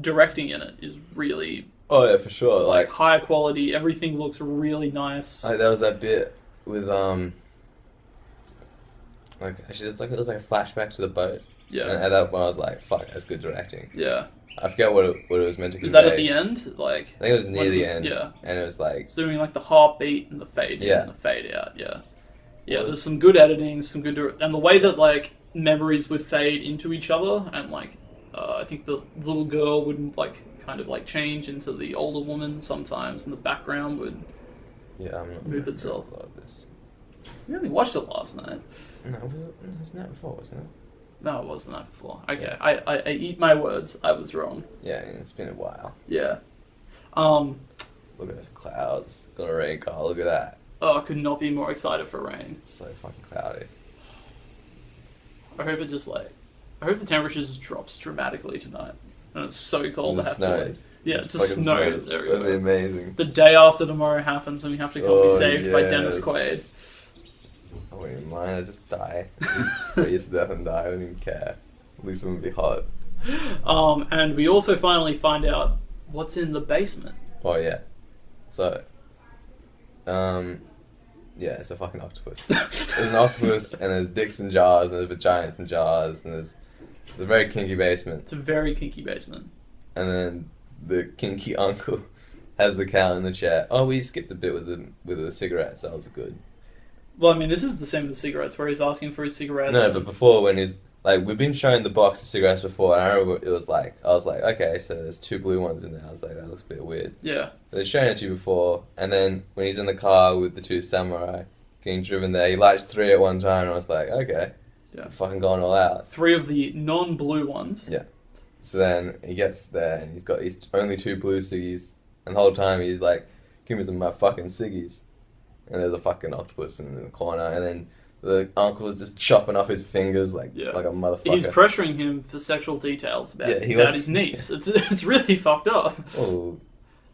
directing in it is really... Oh yeah, for sure. Like high quality, everything looks really nice. Like, there was that bit with, like, actually, it was like a flashback to the boat. Yeah. And at that point I was like, fuck, that's good directing. Yeah. I forget what it was meant to convey. Is that at the end? Like, I think it was near the end. Yeah. And it was like... It's doing like the heartbeat and the fade in and the fade out, yeah. Yeah, there's some good editing, some good... And the way that, like, memories would fade into each other, and, like, I think the little girl would, like, kind of, like, change into the older woman sometimes, and the background would move itself. A lot of this. We only watched it last night. No, it was the night before, wasn't it? No, it was the night before. Okay, yeah. I eat my words. I was wrong. Yeah, it's been a while. Yeah. Look at those clouds. Got a rain car, look at that. Oh, I could not be more excited for rain. It's so fucking cloudy. I hope the temperature just drops dramatically tonight. And it's so cold to have to wait. Yeah, it just snows everywhere. That'd be amazing. The day after tomorrow happens and we have to come be saved by Dennis Quaid. I wouldn't even mind, I'd just die. Freeze to death and die, I wouldn't even care. At least it wouldn't be hot. And we also finally find out what's in the basement. Oh yeah. So, yeah, it's a fucking octopus. There's an octopus, and there's dicks in jars, and there's vaginas in jars, and it's a very kinky basement. It's a very kinky basement. And then the kinky uncle has the cow in the chair. Oh, we skipped the bit with the cigarettes. That was good. Well, I mean, this is the same with the cigarettes, where he's asking for his cigarettes. No, but before, when he's like, we've been shown the box of cigarettes before, and I remember it was like, I was like, okay, so there's 2 blue ones in there. I was like, that looks a bit weird. Yeah. They've shown it to you before, and then when he's in the car with the 2 samurai getting driven there, he lights 3 at one time, and I was like, okay, yeah, fucking going all out. 3 of the non-blue ones. Yeah. So then he gets there, and he's got his only 2 blue ciggies, and the whole time he's like, give me some of my fucking ciggies. And there's a fucking octopus in the corner, and then the uncle is just chopping off his fingers like a motherfucker. He's pressuring him for sexual details about his niece. It's really fucked up. Oh,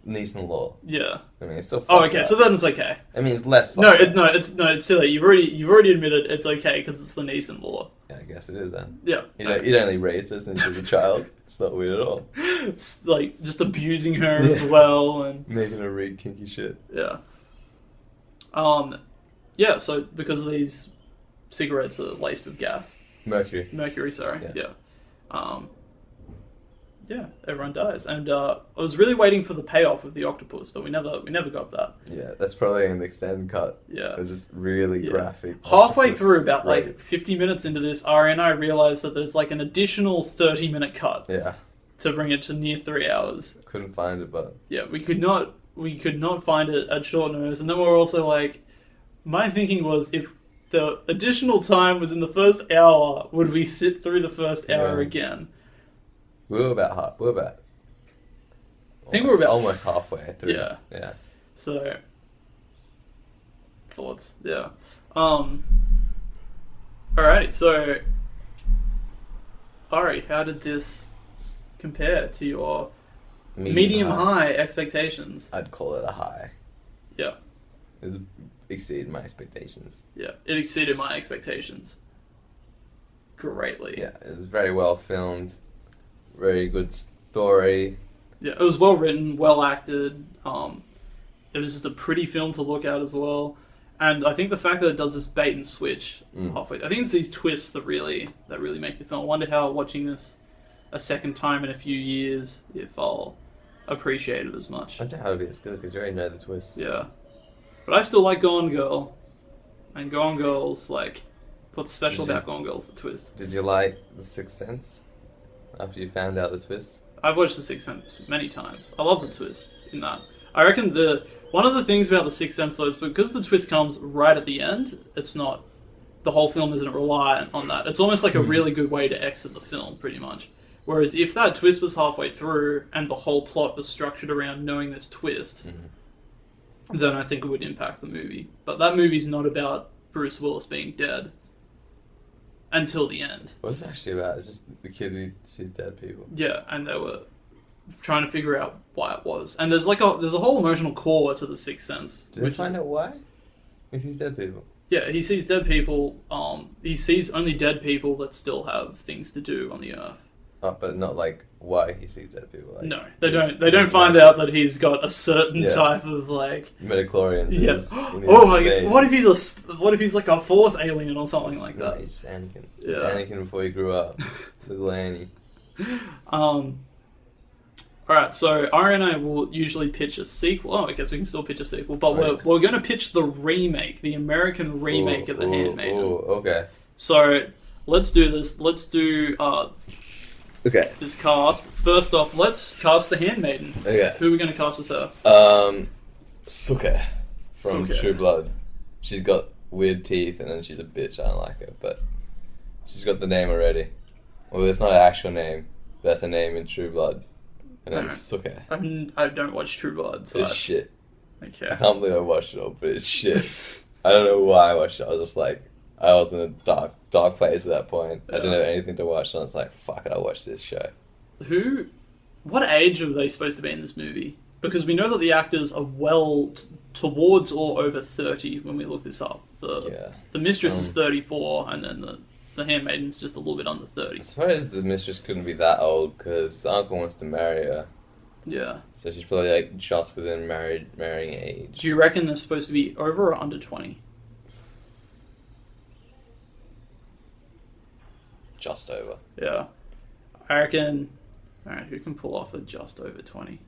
niece-in-law. Yeah. I mean, it's still fucked Oh, okay. up. So then it's okay. I mean, it's less fucked up. It's too late. You've already admitted it's okay because it's the niece-in-law. Yeah, I guess it is then. Yeah. You'd only raised her since she was a child. It's not weird at all. It's like just abusing her as well and making her read kinky shit. Yeah. Yeah. So because these cigarettes are laced with gas. Mercury, sorry. Yeah. Yeah, everyone dies. And I was really waiting for the payoff of the octopus, but we never got that. Yeah, that's probably an extended cut. Yeah. It's just really graphic. Halfway through, about like 50 minutes into this, Ari and I realised that there's like an additional 30-minute cut. Yeah. To bring it to near 3 hours. Couldn't find it, but... Yeah, we could not find it at short notice. And then we were also like... My thinking was, if the additional time was in the first hour, would we sit through the first hour again? We were about I think we were about almost halfway through. Yeah. Yeah. So, thoughts. Yeah. Alrighty. So, Ari, how did this compare to your medium-high expectations? I'd call it a high. Yeah. It exceeded my expectations. Yeah, it exceeded my expectations greatly. Yeah, it was very well filmed. Very good story. Yeah, it was well written, well acted. It was just a pretty film to look at as well. And I think the fact that it does this bait and switch halfway, I think it's these twists that really make the film. I wonder how, watching this a second time in a few years, if I'll appreciate it as much. I don't know how it'll be as good because you already know the twists. Yeah. But I still like Gone Girl. And Gone Girl's like, what's special about Gone Girl's the twist. Did you like The Sixth Sense after you found out the twist? I've watched The Sixth Sense many times. I love the twist in that. I reckon one of the things about The Sixth Sense though is because the twist comes right at the end, it's not, the whole film isn't reliant on that. It's almost like a really good way to exit the film, pretty much. Whereas if that twist was halfway through and the whole plot was structured around knowing this twist, then I think it would impact the movie. But that movie's not about Bruce Willis being dead until the end. What's it actually about? It's just the kid who sees dead people. Yeah, and they were trying to figure out why it was. And there's a whole emotional core to The Sixth Sense. Did they find out why? He sees dead people. Yeah, he sees dead people. He sees only dead people that still have things to do on the earth. Oh, but not like why he sees dead people. Like, no, they don't. They don't find out that he's got a certain type of like midichlorians. Yes. Oh my god! What if he's like a Force alien or something like that? He's just Anakin. Yeah. Anakin before he grew up. Little Annie. Alright, so Ari and I will usually pitch a sequel. Oh, I guess we can still pitch a sequel, but we're going to pitch the remake, the American remake of The Handmaiden. Okay. So let's do this. Let's do this cast. First off, let's cast The Handmaiden. Okay. Who are we going to cast as her? Sooka from True Blood. She's got weird teeth and then she's a bitch. I don't like her, but she's got the name already. Well, it's not an actual name. That's a name in True Blood. Her name's Sooka. I don't watch True Blood, so it's shit. Okay. I can't believe I watched it all, but it's shit. I don't know why I watched it. I was just like, I was in a dark place at that point. I didn't have anything to watch, and I was like, fuck it, I'll watch this show. What age are they supposed to be in this movie? Because we know that the actors are well towards or over 30 when we look this up. The mistress is 34, and then the the Handmaiden's just a little bit under I 30. suppose the mistress couldn't be that old because the uncle wants to marry her. Yeah. So she's probably like just within marrying age. Do you reckon they're supposed to be over or under 20? Just over. Yeah. I reckon... Alright, who can pull off a just over 20?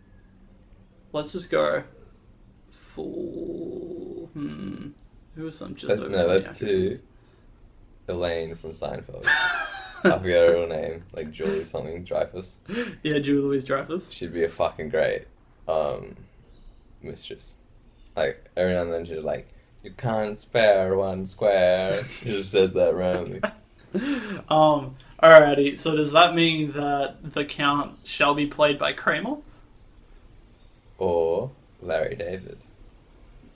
Let's just go full... Who was some just over 20 that's actresses? two. Elaine from Seinfeld. I forget her real name. Like Julie something Dreyfus. Yeah, Julie Louis-Dreyfus. She'd be a fucking great mistress. Like, every now and then she's like, you can't spare one square. She just says that randomly. Alrighty, so does that mean that the Count shall be played by Kramer? Or Larry David.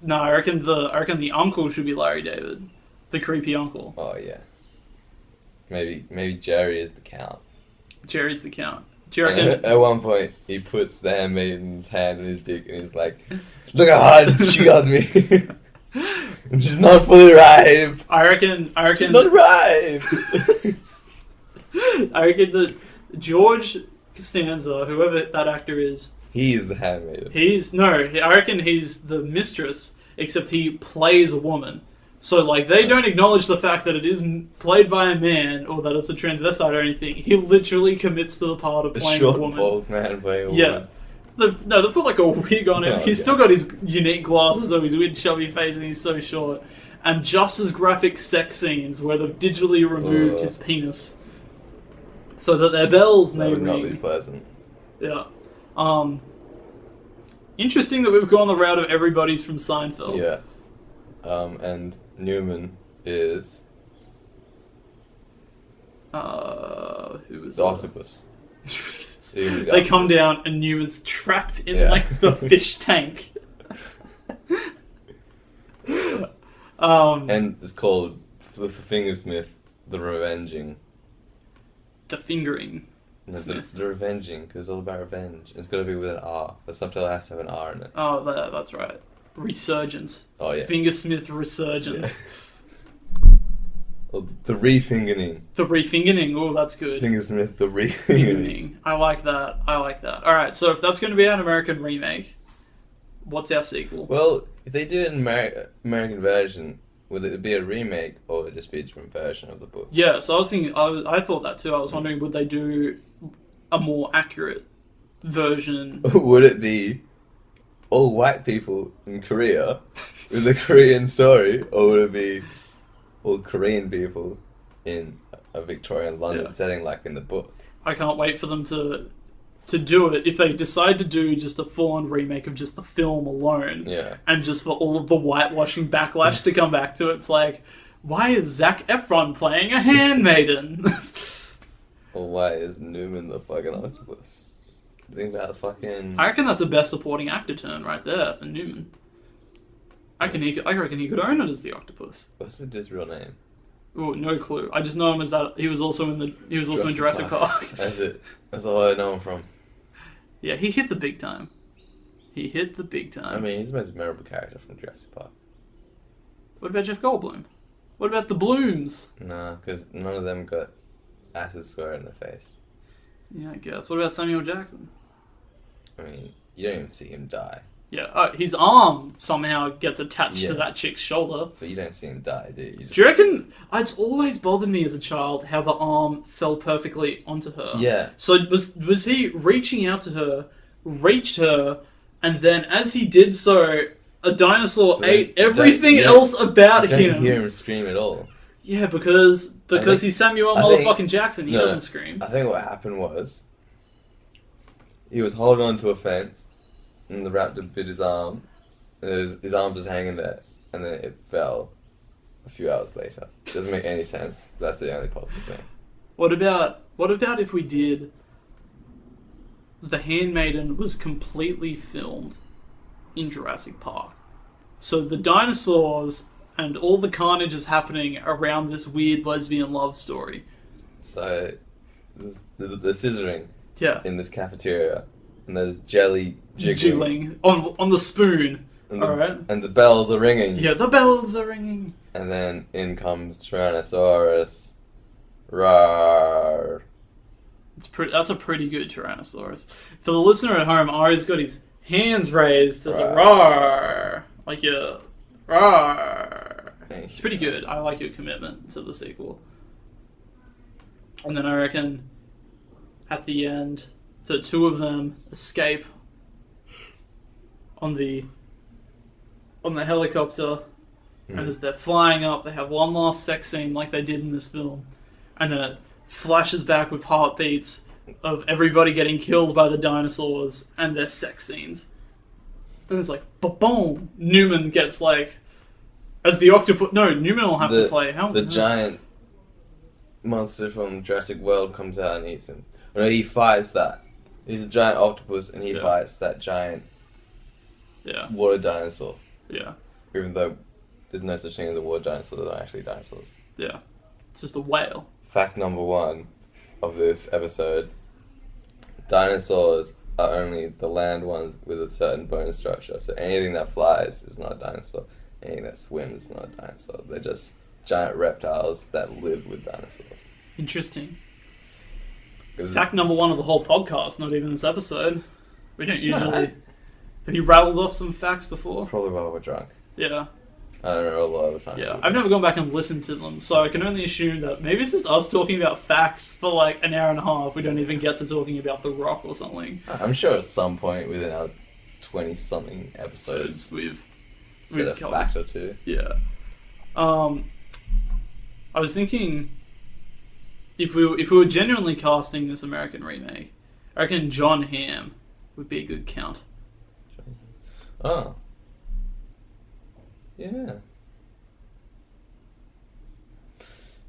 No, I reckon the uncle should be Larry David. The creepy uncle. Oh, yeah. Maybe Jerry is the Count. Jerry's the Count. Do you reckon... At one point, he puts the handmaiden's hand on his dick and he's like, look how hard she got me. She's not fully ripe. I reckon... She's not ripe. I reckon that George Costanza, whoever that actor is... He is the handmaiden. I reckon he's the mistress, except he plays a woman. So, like, they don't acknowledge the fact that it is played by a man, or that it's a transvestite or anything. He literally commits to the part of playing a woman. A short, bald man playing a woman. They put, like, a wig on him. He's still got his unique glasses, though, his weird chubby face, and he's so short. And just as graphic sex scenes where they've digitally removed his penis. So that their bells may ring. That would not be pleasant. Yeah. Interesting that we've gone the route of everybody's from Seinfeld. Yeah. And Newman is... who was the octopus. They come down and Newman's trapped in, like, the fish tank. And it's called, the Fingersmith, the Revenging. The Fingering. No, the Revenging, because it's all about revenge. It's got to be with an R. The subtitle has to have an R in it. Oh, that's right. Resurgence. Oh, yeah. Fingersmith Resurgence. Yeah. Well, the Refingering. The Refingering. Oh, that's good. Fingersmith, the Refingering. I like that. Alright, so if that's going to be an American remake, what's our sequel? Well, if they do an American version, would it be a remake or would it just be a different version of the book? Yeah, so I was thinking, I thought that too. I was wondering, would they do a more accurate version? Would it be all white people in Korea with a Korean story, or would it be all Korean people in a Victorian London setting like in the book? I can't wait for them to do it. If they decide to do just a full-on remake of just the film alone, and just for all of the whitewashing backlash to come back to it, it's like, why is Zac Efron playing a handmaiden? Or why is Newman the fucking octopus? Think about fucking... I reckon that's a best supporting actor turn right there for Newman. I reckon he could own it as the octopus. What's the dude's real name? Oh, no clue. I just know him as that. He was also in Jurassic Park. That's it. That's all I know him from. Yeah, he hit the big time. I mean, he's the most memorable character from Jurassic Park. What about Jeff Goldblum? What about the Blooms? Nah, because none of them got acid square in the face. Yeah, I guess. What about Samuel Jackson? I mean, you don't even see him die. Yeah, his arm somehow gets attached to that chick's shoulder. But you don't see him die, do you? Do you reckon... It's always bothered me as a child how the arm fell perfectly onto her. Yeah. So was he reaching out to her, reached her, and then as he did so, a dinosaur ate everything else about him? You don't hear him scream at all. Yeah, because he's Samuel motherfucking Jackson. He doesn't scream. I think what happened was he was holding on to a fence and the raptor bit his arm and his arm was hanging there and then it fell a few hours later. Doesn't make any sense. That's the only possible thing. What about if we did The Handmaiden was completely filmed in Jurassic Park? So the dinosaurs and all the carnage is happening around this weird lesbian love story. So, the scissoring in this cafeteria, and there's jelly jiggling on the spoon. Alright. And the bells are ringing. Yeah, the bells are ringing. And then in comes Tyrannosaurus, Rawr. That's a pretty good Tyrannosaurus. For the listener at home, Ari's got his hands raised as a roar, like a roar. It's pretty good. I like your commitment to the sequel. And then I reckon at the end, the two of them escape on the helicopter, and as they're flying up, they have one last sex scene like they did in this film, and then it flashes back with heartbeats of everybody getting killed by the dinosaurs and their sex scenes. Then it's like, boom! Newman gets like, as the octopus. No, Newman will have to play. The giant monster from Jurassic World comes out and eats him. No, he fights that. He's a giant octopus, and he fights that giant water dinosaur. Yeah. Even though there's no such thing as a water dinosaur, they're not actually dinosaurs. Yeah. It's just a whale. Fact number 1 of this episode: dinosaurs are only the land ones with a certain bone structure. So anything that flies is not a dinosaur. Anything that swims is not a dinosaur. They're just giant reptiles that live with dinosaurs. Interesting. Fact number 1 of the whole podcast, not even this episode. We don't usually... No, Have you rattled off some facts before? Probably while we're drunk. Yeah. I don't know a lot of the time. Yeah, I've never gone back and listened to them, so I can only assume that maybe it's just us talking about facts for like an hour and a half. We don't even get to talking about The Rock or something. I'm sure at some point within our 20-something episodes, we've said a fact or two. Yeah. I was thinking, if we were genuinely casting this American remake, I reckon John Hamm would be a good count. Oh. Yeah. But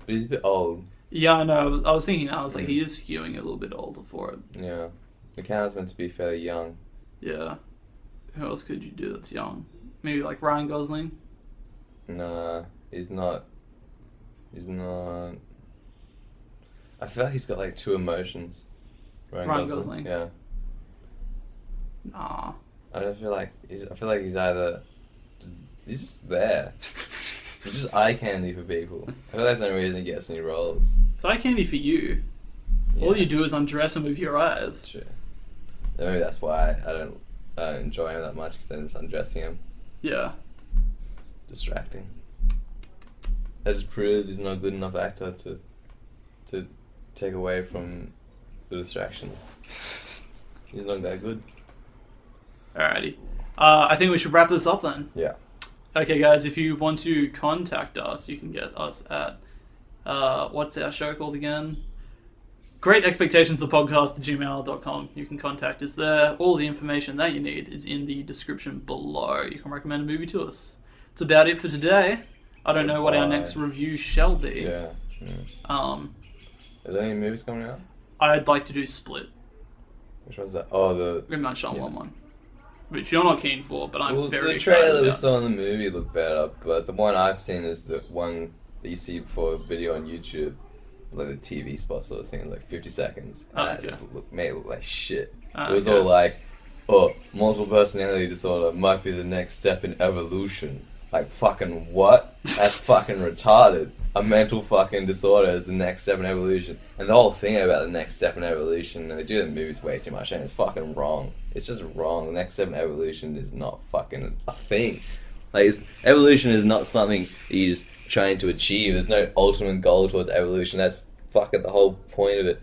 he's a bit old. Yeah, I know. I was thinking that. I was like, he is skewing a little bit older for it. Yeah. The count's meant to be fairly young. Yeah. Who else could you do that's young? Maybe like Ryan Gosling? Nah, he's not. He's not. I feel like he's got like 2 emotions. Ryan Gosling? Yeah. Nah. I feel like he's either. He's just there. He's just eye candy for people. I feel like that's the only reason he gets any roles. It's eye candy for you. Yeah. All you do is undress him with your eyes. Sure. Maybe that's why I don't enjoy him that much, because I'm just undressing him. Yeah. Distracting. That just proves he's not a good enough actor to take away from the distractions. He's not that good. Alrighty. I think we should wrap this up then. Yeah. Okay, guys, if you want to contact us, you can get us at, what's our show called again? Great Expectations, the podcast, gmail.com. You can contact us there. All the information that you need is in the description below. You can recommend a movie to us. That's about it for today. I don't know what our next review shall be. Yeah. Is there any movies coming out? I'd like to do Split. Which one's that? Oh, the M. Night Shyamalan one. Which you're not keen for, but I'm very excited The trailer we about. saw in the movie looked better, but the one I've seen is the one that you see before a video on YouTube, like the TV spot sort of thing, like 50 seconds. And it just made it look like shit. It was all like, multiple personality disorder might be the next step in evolution. Like, fucking what? That's fucking retarded. A mental fucking disorder is the next step in evolution. And the whole thing about the next step in evolution, and they do it in movies way too much, and it's fucking wrong. It's just wrong. The next step in evolution is not fucking a thing. Like, evolution is not something that you're just trying to achieve. There's no ultimate goal towards evolution. That's fucking the whole point of it.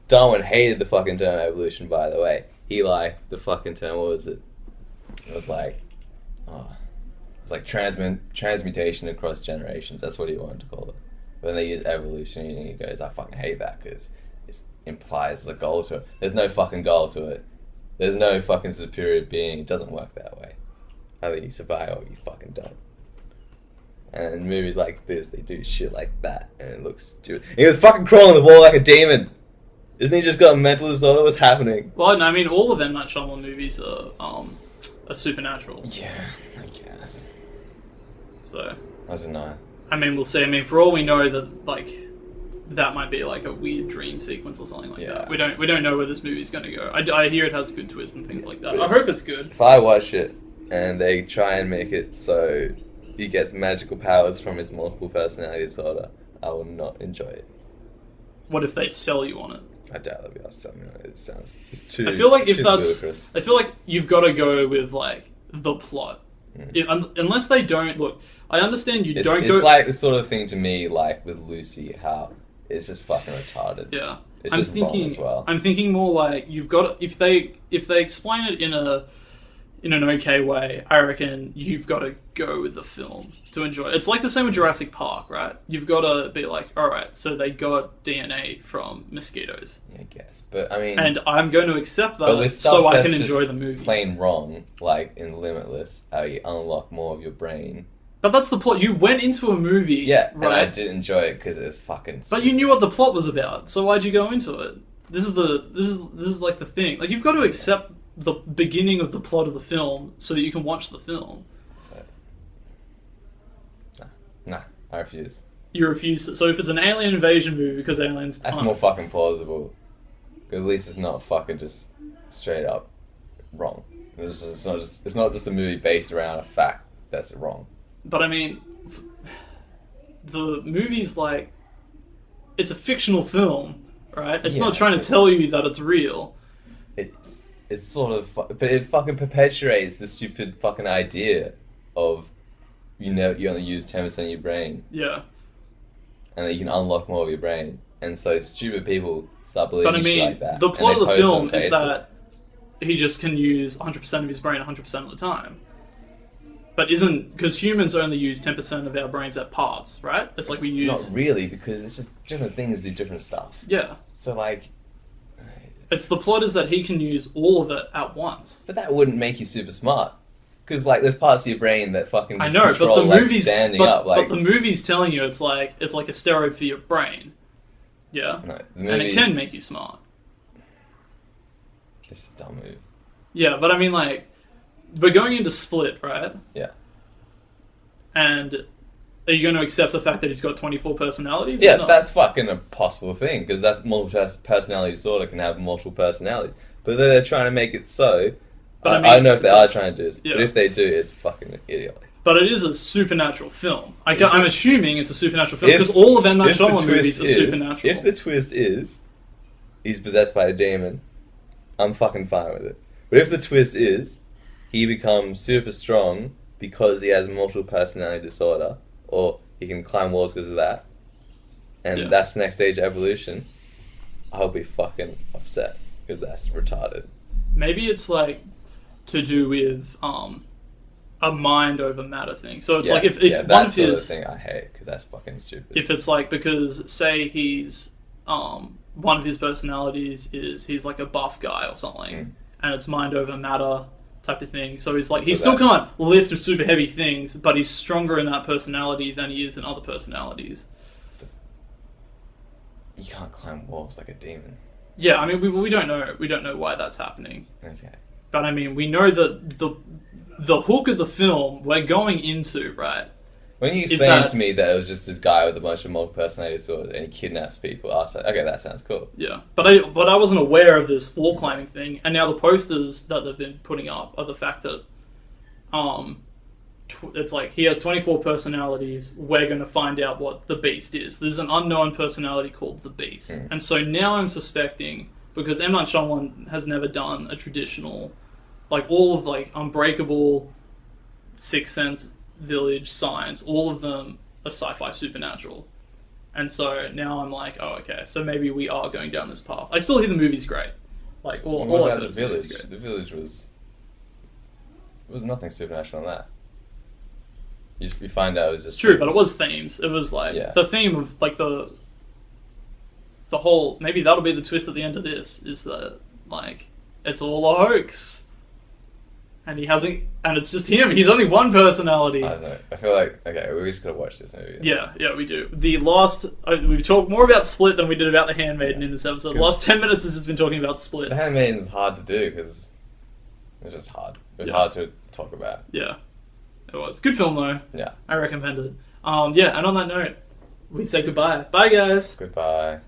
Darwin hated the fucking term evolution, by the way. He liked the fucking term, what was it? It was like, it's like transmutation across generations. That's what he wanted to call it. But then they use evolution, and he goes, I fucking hate that, because it implies there's a goal to it. There's no fucking goal to it. There's no fucking superior being. It doesn't work that way. Either you survive or you fucking don't. And in movies like this, they do shit like that, and it looks stupid. He was fucking crawling the wall like a demon. Isn't he just got a mental disorder? What's happening? Well, I mean, all of M. Night Shyamalan movies are supernatural. Yeah, I guess. So. I don't know. I mean, we'll see. I mean, for all we know, that might be like a weird dream sequence or something like that. We don't know where this movie's going to go. I hear it has good twists and things like that. I hope it's good. If I watch it and they try and make it so he gets magical powers from his multiple personality disorder, I will not enjoy it. what if they sell you on it? I doubt they'll be able to sell me on it. It sounds it's too. I feel like if too that's, ludicrous. I feel like you've got to go with like the plot. Unless they don't look. I understand you don't go. It's like the sort of thing to me, like with Lucy, how it's just fucking retarded. Yeah, it's just wrong as well. I'm thinking more like you've got if they explain it in an okay way, I reckon you've got to go with the film to enjoy it. It's like the same with Jurassic Park, right? You've got to be like, all right, so they got DNA from mosquitoes. Yeah, I guess, but I mean, and I'm going to accept that so I can enjoy the movie. Plain wrong, like in Limitless, how you unlock more of your brain. But that's the plot. You went into a movie, yeah, right? And I did enjoy it because it was fucking. But you knew what the plot was about, so why'd you go into it? This is like the thing. Like you've got to accept the beginning of the plot of the film so that you can watch the film. Nah, I refuse. You refuse. So if it's an alien invasion movie because aliens, that's more fucking plausible. Because at least it's not fucking just straight up wrong. It's not just a movie based around a fact that's wrong. But I mean, the movie's like, it's a fictional film, right? It's not trying to tell you that it's real. It's sort of, but it fucking perpetuates the stupid fucking idea of, you only use 10% of your brain. Yeah. And that you can unlock more of your brain. And so stupid people start believing shit like that. The plot of the film is that he just can use 100% of his brain 100% of the time. But because humans only use 10% of our brains at parts, right? It's like we use... Not really, because it's just different things do different stuff. Yeah. So like... It's the plot is that he can use all of it at once. But that wouldn't make you super smart. Because like there's parts of your brain that fucking just control, but the movie's, standing up. Like... But the movie's telling you it's like a steroid for your brain. Yeah? No, the movie... And it can make you smart. This is a dumb movie. Yeah, but I mean like... We're going into Split, right? Yeah. And are you going to accept the fact that he's got 24 personalities? Yeah, that's fucking a possible thing, because that's multiple personality disorder can have multiple personalities. But they're trying to make it so. But I don't know if they are trying to do this, but if they do, it's fucking idiotic. But it is a supernatural film. I'm assuming it's a supernatural film, because all of M. Night Shyamalan movies are supernatural. If the twist is he's possessed by a demon, I'm fucking fine with it. But if the twist is he becomes super strong because he has multiple personality disorder, or he can climb walls because of that, and that's the next stage of evolution, I'll be fucking upset, because that's retarded. Maybe it's like to do with a mind over matter thing. So it's like if one of his... sort of thing I hate, because that's fucking stupid. If it's like, because say he's one of his personalities is he's like a buff guy or something, and it's mind over matter type of thing. So he's like, he still can't lift super heavy things, but he's stronger in that personality than he is in other personalities. You can't climb walls like a demon. Yeah, I mean, we don't know. We don't know why that's happening. Okay. But I mean, we know that the hook of the film we're going into, right? When you explained to me that it was just this guy with a bunch of multiple personality disorders and he kidnaps people, I was like, okay, that sounds cool. Yeah, but I wasn't aware of this wall climbing thing, and now the posters that they've been putting up are the fact that it's like he has 24 personalities. We're going to find out what the Beast is. There's an unknown personality called the Beast, and so now I'm suspecting, because M. Night Shyamalan has never done a traditional, like all of like Unbreakable, Sixth Sense, Village, Signs, all of them are sci-fi supernatural. And so now I'm like, oh, okay, so maybe we are going down this path. I still hear the movie's great. Like, all about the Village? The Village was nothing supernatural on that. You find out it was just... It's true, but it was themes. It was like, the theme of like the whole, maybe that'll be the twist at the end of this, is that like, it's all a hoax. And he hasn't, and it's just him. He's only one personality. I don't know. I feel like, okay, we just gotta watch this movie. Yeah, we do. We've talked more about Split than we did about The Handmaiden in this episode. The last 10 minutes has just been talking about Split. The Handmaiden's hard to do, because it was just hard. It was hard to talk about. Yeah, it was. Good film, though. Yeah. I recommend it. And on that note, we say goodbye. Bye, guys. Goodbye.